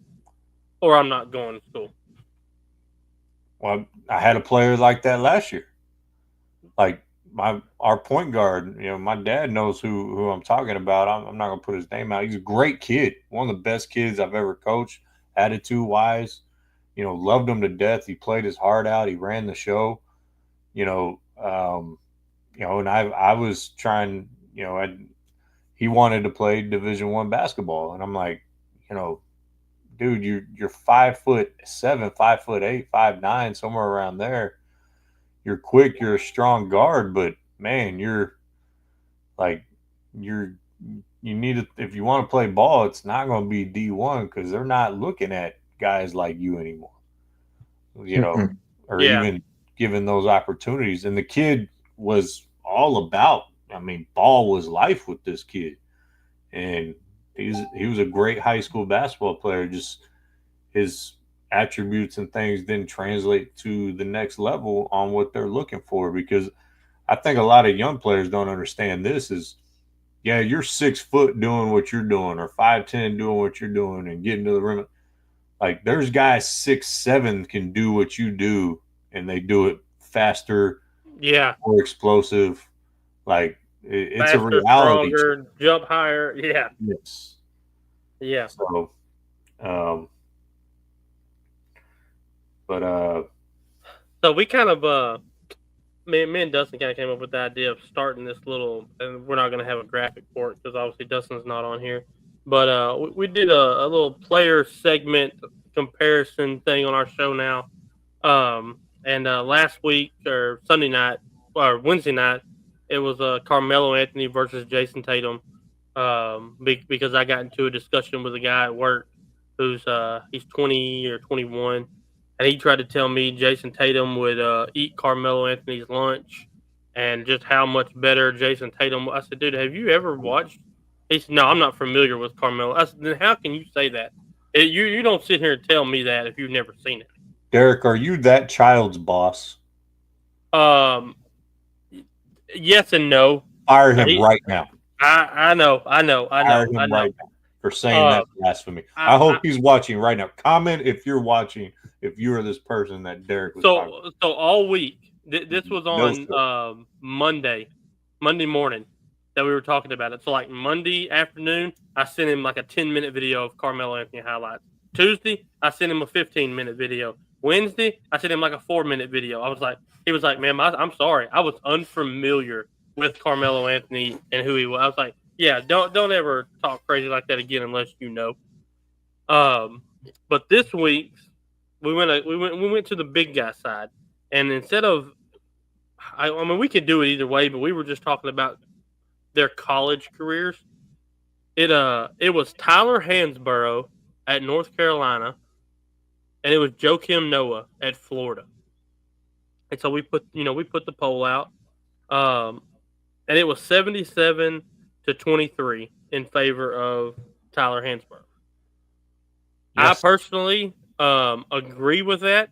or I'm not going to school. Well, I had a player like that last year. Like, our point guard, my dad knows who I'm talking about. I'm not gonna put his name out. He's a great kid, one of the best kids I've ever coached, attitude wise. Loved him to death. He played his heart out. He ran the show. And I was trying. He wanted to play Division I basketball, and I'm like, dude, you're 5'7", 5'8", 5'9", somewhere around there. You're quick, you're a strong guard, but man, you need to, if you want to play ball, it's not going to be D1 because they're not looking at guys like you anymore, or even given those opportunities. And the kid was all about, ball was life with this kid. And he was a great high school basketball player. Just his attributes and things didn't translate to the next level on what they're looking for, because I think a lot of young players don't understand this is, you're 6 foot doing what you're doing, or 5'10" doing what you're doing and getting to the rim. Like, there's guys 6'7" can do what you do, and they do it faster, more explosive. Like, it's faster, a reality. Stronger, jump higher. Yeah. Yes. Yeah. So, so we kind of me and Dustin kind of came up with the idea of starting this little, and we're not going to have a graphic for it because obviously Dustin's not on here, but we did a little player segment comparison thing on our show now. And last week, or Sunday night or Wednesday night, it was Carmelo Anthony versus Jason Tatum, because I got into a discussion with a guy at work who's he's 20 or 21. And he tried to tell me Jason Tatum would eat Carmelo Anthony's lunch, and just how much better Jason Tatum. I said, dude, have you ever watched? He said, no, I'm not familiar with Carmelo. I said, then how can you say that? You don't sit here and tell me that if you've never seen it. Derek, are you that child's boss? Yes and no. Fire him right now. I know. Fire him right now for saying that blasphemy. I hope he's watching right now. Comment if you're watching. If you are this person that Derek was talking about. So all week, this was on Monday morning that we were talking about it. So like Monday afternoon, I sent him like a 10-minute video of Carmelo Anthony highlights. Tuesday, I sent him a 15-minute video. Wednesday, I sent him like a 4-minute video. He was like, man, I'm sorry. I was unfamiliar with Carmelo Anthony and who he was. I was like, yeah, don't ever talk crazy like that again unless you know. But this week, we went to the big guy side, and instead of, we could do it either way, but we were just talking about their college careers. It was Tyler Hansborough at North Carolina, and it was Joakim Noah at Florida. And so we put the poll out, and it was 77-23 in favor of Tyler Hansborough. Yes. I personally agree with that,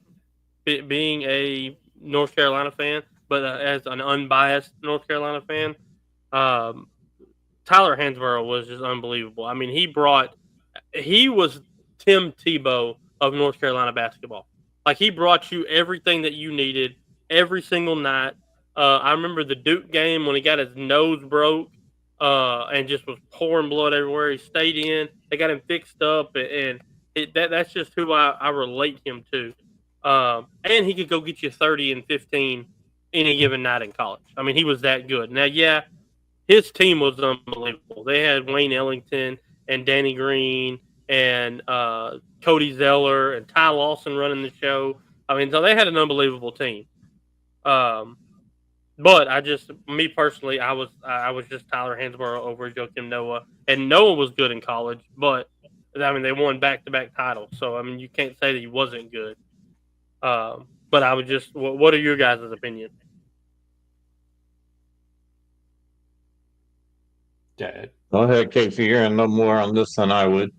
being a North Carolina fan, but as an unbiased North Carolina fan, Tyler Hansborough was just unbelievable. I mean, he was Tim Tebow of North Carolina basketball. Like, he brought you everything that you needed every single night. I remember the Duke game when he got his nose broke and just was pouring blood everywhere. He stayed in. They got him fixed up, and that's just who I relate him to. And he could go get you 30 and 15 any given night in college. I mean, he was that good. Now, yeah, his team was unbelievable. They had Wayne Ellington and Danny Green and Cody Zeller and Ty Lawson running the show. I mean, so they had an unbelievable team. But me personally, I was just Tyler Hansborough over Joakim Noah. And Noah was good in college, but I mean, they won back-to-back titles. So, I mean, you can't say that he wasn't good. But I would just, what are your guys' opinions? Dad. Go ahead, Casey. You're no more on this than I would.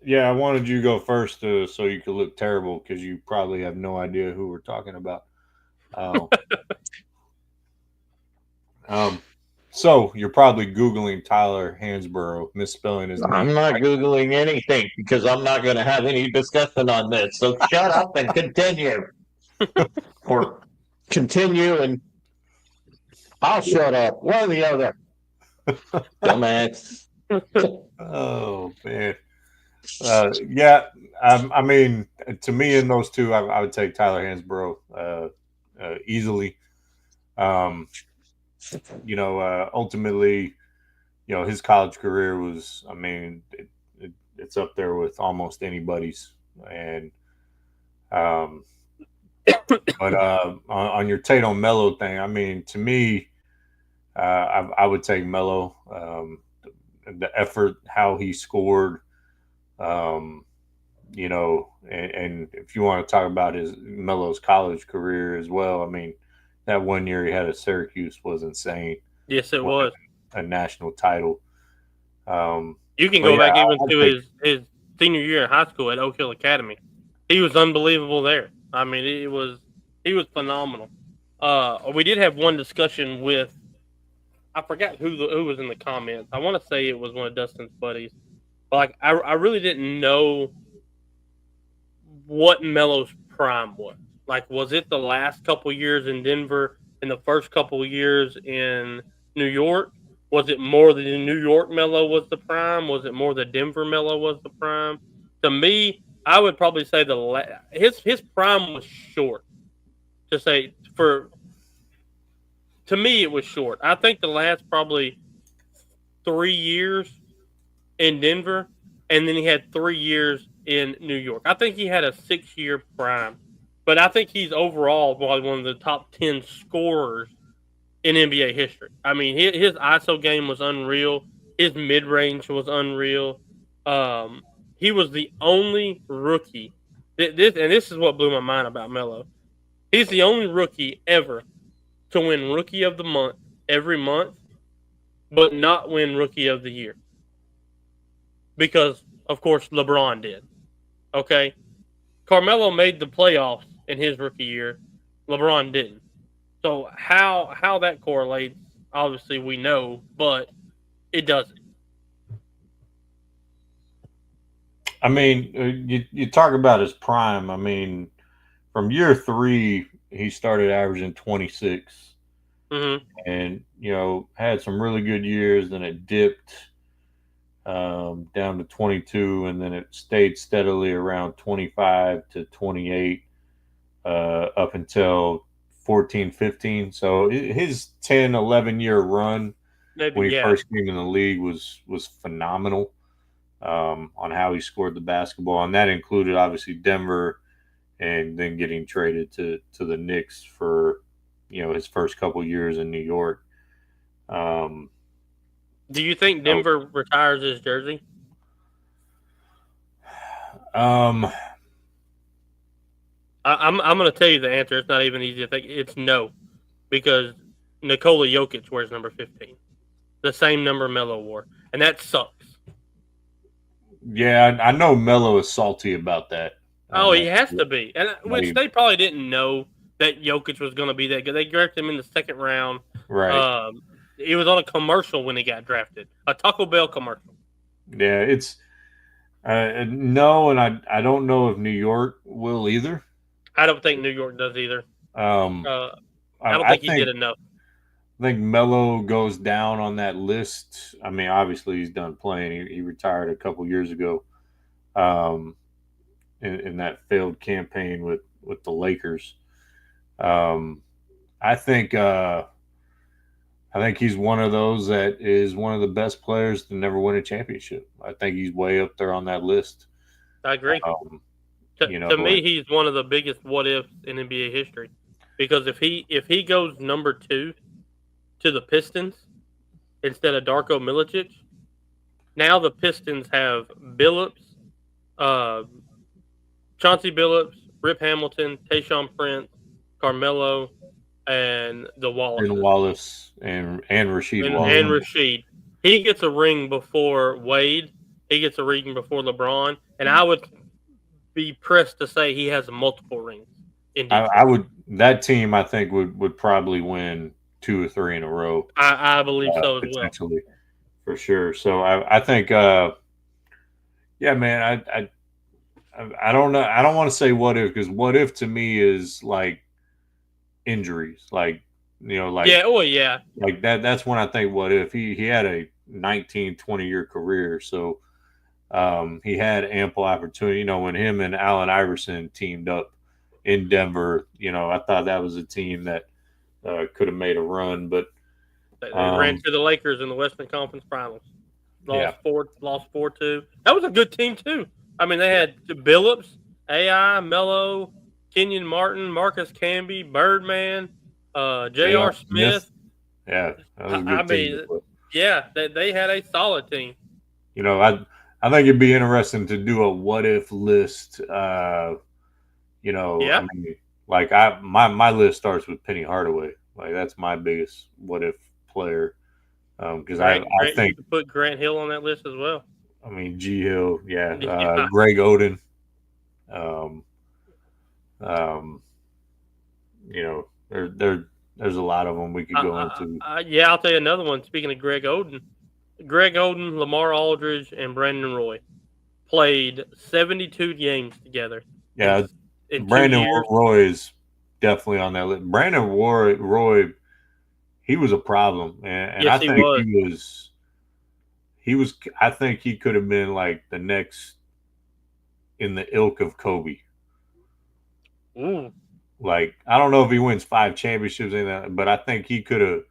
Yeah, I wanted you to go first so you could look terrible because you probably have no idea who we're talking about. So you're probably Googling Tyler Hansborough, misspelling his name. I'm not Googling anything because I'm not going to have any discussion on this. So shut up and continue. Or continue, and I'll shut up. One or the other. Dumbass. Oh man. Yeah. I mean, to me, in those two, I would take Tyler Hansbrough easily. Ultimately, his college career was, I mean, it's up there with almost anybody's. And, but on your Tatum Melo thing, I mean, to me, I would take Melo. The effort, how he scored, and if you want to talk about his Melo's college career as well, I mean, that 1 year he had at Syracuse was insane. Yes, it was a national title. You can go back even to his senior year in high school at Oak Hill Academy. He was unbelievable there. I mean, he was phenomenal. We did have one discussion with, I forgot who was in the comments. I want to say it was one of Dustin's buddies. But like, I really didn't know what Melo's prime was. Like, was it the last couple years in Denver and the first couple years in New York? Was it more the New York Melo was the prime? Was it more the Denver Melo was the prime? To me, I would probably say his prime was short. To me, it was short. I think the last probably 3 years in Denver, and then he had 3 years in New York. I think he had a 6-year prime, but I think he's overall probably one of the top 10 scorers in NBA history. I mean, his ISO game was unreal. His mid range was unreal. He was the only rookie. This is what blew my mind about Melo. He's the only rookie ever to win Rookie of the Month every month, but not win Rookie of the Year. Because, of course, LeBron did. Okay? Carmelo made the playoffs in his rookie year. LeBron didn't. So how that correlates, obviously we know, but it doesn't. I mean, you talk about his prime. I mean, from year 3, he started averaging 26. Mm-hmm. And, had some really good years. Then it dipped down to 22, and then it stayed steadily around 25 to 28 up until 14, 15. So his 10, 11-year run when he first came in the league was phenomenal on how he scored the basketball. And that included, obviously, Denver and then getting traded to the Knicks for, his first couple years in New York. Do you think Denver retires his jersey? I'm going to tell you the answer. It's not even easy to think. It's no, because Nikola Jokic wears number 15, the same number Melo wore, and that sucks. Yeah, I know Melo is salty about that. Oh, he has to be, and which they probably didn't know that Jokic was going to be that good. They drafted him in the second round. Right. He was on a commercial when he got drafted, a Taco Bell commercial. Yeah, it's no, and I don't know if New York will either. I don't think New York does either. I don't think he did enough. I think Melo goes down on that list. I mean, obviously he's done playing. He retired a couple years ago in that failed campaign with the Lakers. I think he's one of those that is one of the best players to never win a championship. I think he's way up there on that list. I agree. To me, he's one of the biggest what ifs in NBA history, because if he goes number 2 to the Pistons instead of Darko Milicic, now the Pistons have Billups, Chauncey Billups, Rip Hamilton, Tayshaun Prince, Carmelo, and the Wallace. And Wallace and Rasheed Wallace. And Rasheed. He gets a ring before Wade. He gets a ring before LeBron. And I would be pressed to say he has multiple rings. That team, I think, would probably win 2 or 3 in a row. I believe so as potentially, for sure. So I think, yeah, man, I don't know. I don't want to say what if, because what if to me is like injuries. Like Like yeah. Like that's when I think what if he had a 19, 20-year career. So he had ample opportunity. When him and Allen Iverson teamed up in Denver, I thought that was a team that could have made a run, but They ran to the Lakers in the Western Conference Finals. Lost yeah. 4-2. That was a good team too. I mean, they had Billups, AI, Melo, Kenyon Martin, Marcus Camby, Birdman, J.R. Smith. Yeah, that was a good team. Yeah, they had a solid team. I think it'd be interesting to do a what if list. I mean, like my list starts with Penny Hardaway. Like that's my biggest what if player. Because I think you could put Grant Hill on that list as well. I mean G Hill, Greg Oden. There's a lot of them we could go into. I'll tell you another one. Speaking of Greg Oden, Lamar Aldridge, and Brandon Roy played 72 games together. Yeah, Brandon Roy is definitely on that list. Brandon Roy, he was a problem, and yes, I think he was. I think he could have been like the next in the ilk of Kobe. Ooh. Like, I don't know if he wins 5 championships in that, but I think he could have.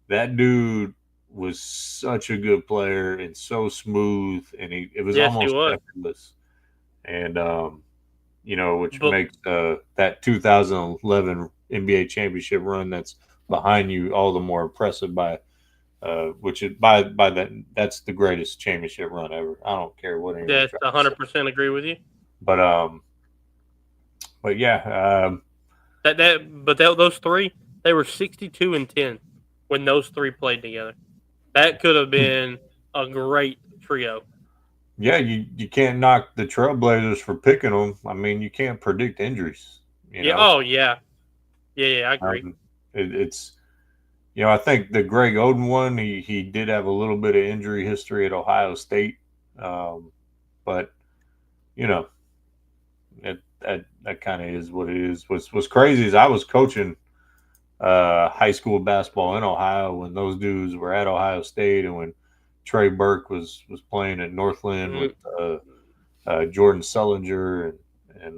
That dude was such a good player and so smooth, and it was almost effortless. And which makes that 2011 NBA championship run that's behind you all the more impressive by that's the greatest championship run ever. I don't care what anyone. Yes, 100% agree with you. But yeah, those three, they were 62-10 when those three played together. That could have been a great trio. Yeah, you can't knock the Trailblazers for picking them. I mean, you can't predict injuries. Yeah. Oh yeah. I agree. It's I think the Greg Oden one, he did have a little bit of injury history at Ohio State, but that kind of is what it is. What's crazy is I was coaching high school basketball in Ohio when those dudes were at Ohio State, and when Trey Burke was playing at Northland with Jordan Sullinger and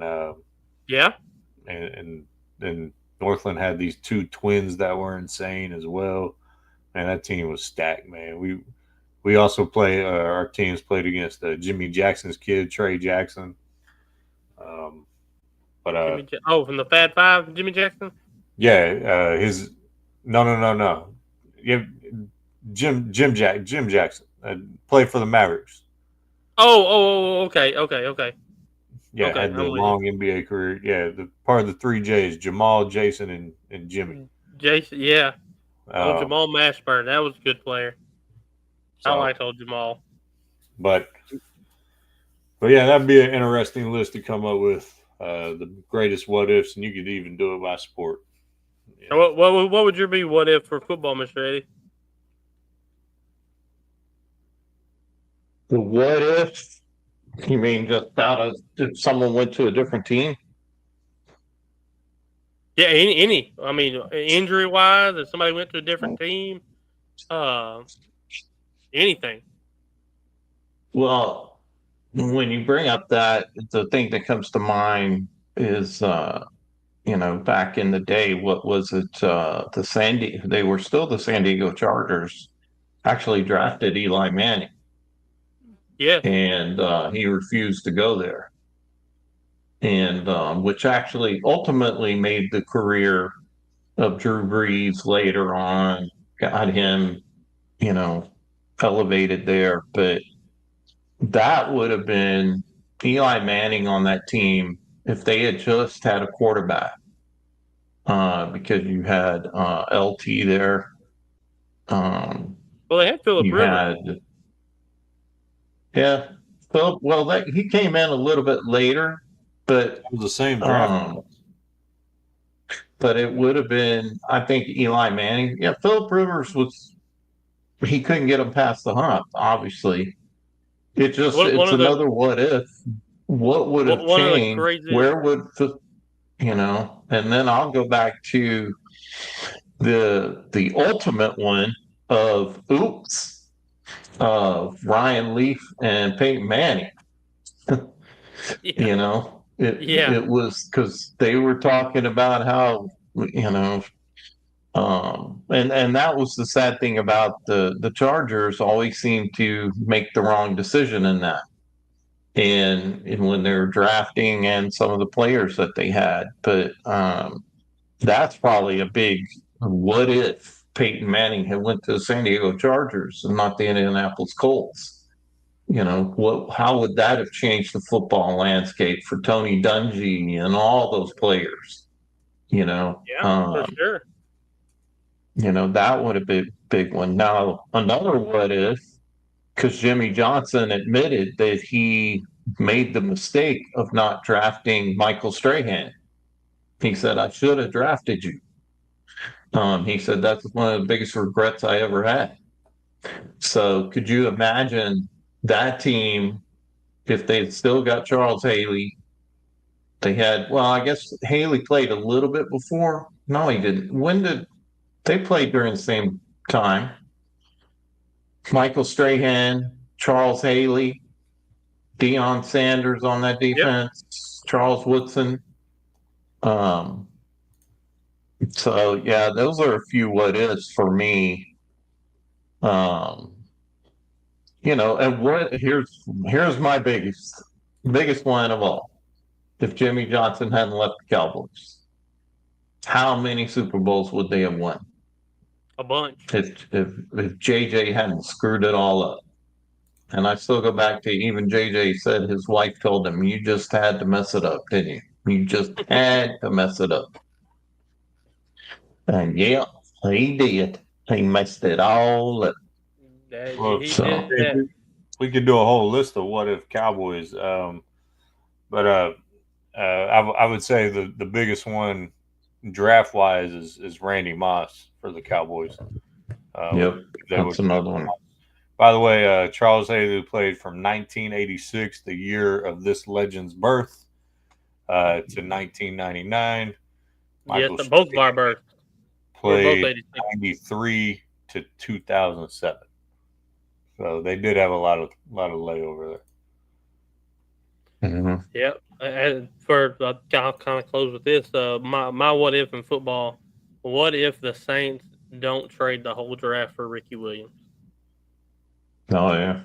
then Northland had these 2 twins that were insane as well. Man, that team was stacked, man. We also our teams played against Jimmy Jackson's kid, Trey Jackson. From the Fab Five, Jimmy Jackson? Yeah, no. Yeah, Jim Jackson played for the Mavericks. Okay. Yeah, okay, had the long NBA career. Yeah, the part of the 3 J's: Jamal, Jason, and Jimmy. Jason, yeah. Jamal Mashburn, that was a good player. I liked old Jamal. But yeah, that'd be an interesting list to come up with. The greatest what ifs, and you could even do it by sport. Yeah. What would your be what if for football, Mr. Eddie? The what if? You mean just if someone went to a different team? Yeah, any. I mean, injury wise, if somebody went to a different team, anything. Well, when you bring up that, the thing that comes to mind is, back in the day, what was it? They were still the San Diego Chargers, actually drafted Eli Manning. Yeah. And he refused to go there. And which actually ultimately made the career of Drew Brees later on, got him, elevated there. But that would have been Eli Manning on that team if they had just had a quarterback, because you had LT there. Well, they had Philip Rivers. Yeah, Philip. Well, he came in a little bit later, but it was the same draft. But it would have been, I think, Eli Manning. Yeah, Philip Rivers he couldn't get him past the hump. Obviously, it's another what if. What would have changed? Where would and then I'll go back to the ultimate one of oops of Ryan Leaf and Peyton Manning. You know, it was because they were talking about how, and that was the sad thing about the Chargers always seem to make the wrong decision in that. And when they were drafting and some of the players that they had. But that's probably a big what if Peyton Manning had went to the San Diego Chargers and not the Indianapolis Colts. How would that have changed the football landscape for Tony Dungy and all those players? For sure. That would have been a big one. Now, another what if, because Jimmy Johnson admitted that he made the mistake of not drafting Michael Strahan. He said, I should have drafted you. He said, that's one of the biggest regrets I ever had. So could you imagine that team if they'd still got Charles Haley? They had, well, I guess Haley played a little bit before. No, he didn't. When did they play during the same time? Michael Strahan, Charles Haley, Deion Sanders on that defense, Charles Woodson. So yeah, those are a few what ifs for me. And here's my biggest one of all. If Jimmy Johnson hadn't left the Cowboys, how many Super Bowls would they have won? A bunch. If JJ hadn't screwed it all up. And I still go back to even JJ said his wife told him, you just had to mess it up, didn't you? You just had to mess it up. And yeah, he did. He messed it all up. We could do a whole list of what if Cowboys. But I would say the biggest one draft wise is Randy Moss for the Cowboys. That's another one. By the way, Charles Haley played from 1986, the year of this legend's birth, to 1999. Yes, both of our births. Played 93 to 2007. So they did have a lot of layover there. Mm-hmm. Yep. I'll kind of close with this. My what if in football: what if the Saints don't trade the whole draft for Ricky Williams? Oh yeah.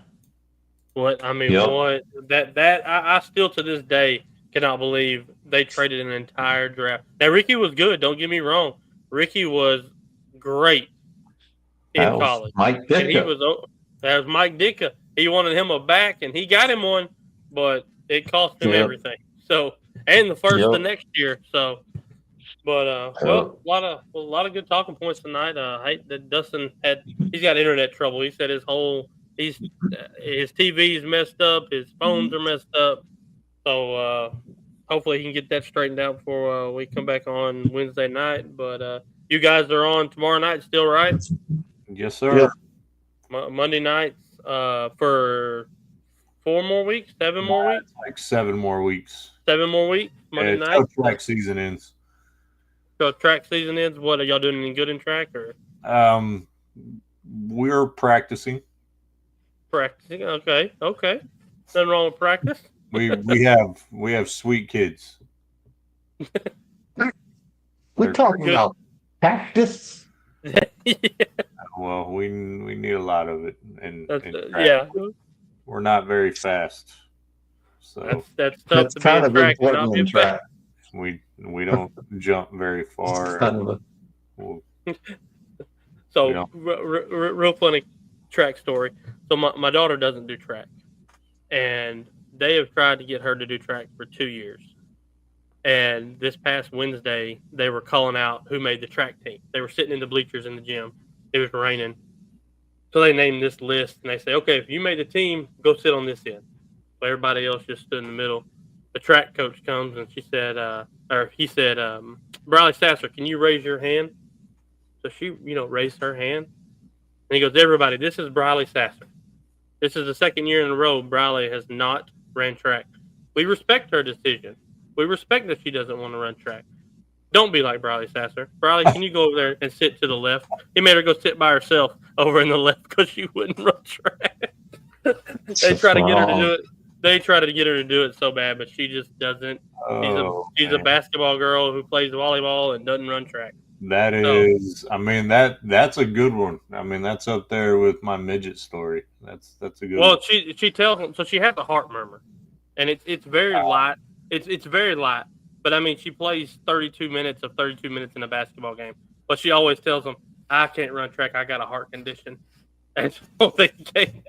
What I still to this day cannot believe they traded an entire draft. Now Ricky was good. Don't get me wrong. Ricky was great in college. Mike Ditka. That was Mike Ditka. He wanted him a back, and he got him one, but it cost him everything. So, and the first the next year. So, but a lot of good talking points tonight. I hate that Dustin he's got internet trouble. He said his TV's messed up, his phones are messed up. So hopefully he can get that straightened out before we come back on Wednesday night. But you guys are on tomorrow night still, right? Yes, sir. Yep. Monday nights for 7 more weeks? Like 7 more weeks. 7 more weeks? Monday night? Until track season ends. So track season ends, what, are y'all doing any good in track? Or? We're practicing. Practicing, okay. Nothing wrong with practice. We have sweet kids. We're talking about practice. Yeah. Well, we need a lot of it, and we're not very fast, so that's tough to kind be of track. important in track. We don't jump very far. So real funny track story. So my daughter doesn't do track, and they have tried to get her to do track for 2 years. And this past Wednesday, they were calling out who made the track team. They were sitting in the bleachers in the gym. It was raining. So they named this list, and they say, okay, if you made the team, go sit on this end. So everybody else just stood in the middle. The track coach comes, and he said, Briley Sasser, can you raise your hand? So she, raised her hand. And he goes, everybody, this is Briley Sasser. This is the second year in a row Briley has not ran track. We respect her decision. We respect that she doesn't want to run track. Don't be like Briley Sasser. Briley, can you go over there and sit to the left? He made her go sit by herself over in the left because she wouldn't run track. They try to get her to do it. They try to get her to do it so bad, but she just doesn't. She's a basketball girl who plays volleyball and doesn't run track. That is, I mean, that's a good one. I mean, that's up there with my midget story. That's a good one. Well, she tells him, so she has a heart murmur, and it's very light. It's very light. But, I mean, she plays 32 minutes of 32 minutes in a basketball game. But she always tells them, I can't run track. I got a heart condition. And so they can't.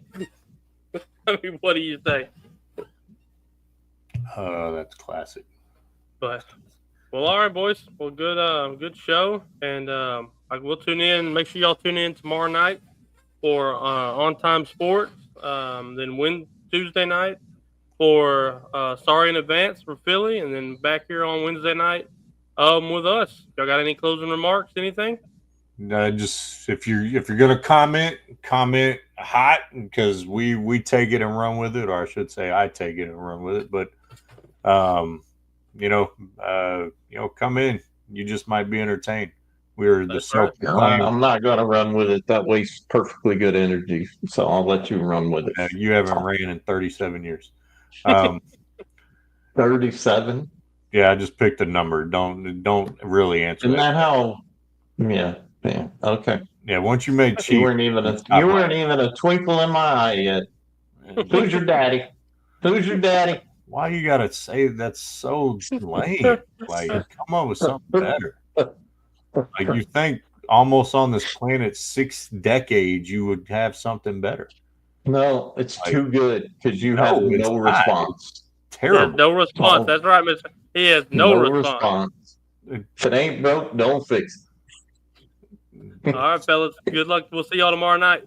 I mean, what do you say? Oh, that's classic. But, well, all right, boys. Well, good show. And we'll tune in. Make sure y'all tune in tomorrow night for On Time Sports. Then Tuesday night for Sorry in Advance for Philly, and then back here on Wednesday night with us. Y'all got any closing remarks? Anything? Just if you're gonna comment hot, because we take it and run with it, or I should say I take it and run with it. But come in. You just might be entertained. We're the self. I'm not going to run with it. That wastes perfectly good energy. So I'll let you run with it. You haven't ran in 37 years. 37. Yeah, I just picked a number. Don't really answer. Isn't that how? Yeah. Okay. Yeah. Once you made cheap, you weren't even a twinkle in my eye yet. Who's your daddy? Who's your daddy? Why you gotta say that's so lame? Like, come up with something better. Like, you think almost on this planet 6 decades you would have something better. No, it's too good because you have no response. Terrible. No response. That's right, Mr. He has no response. If it ain't broke, don't fix it. All right, fellas. Good luck. We'll see y'all tomorrow night.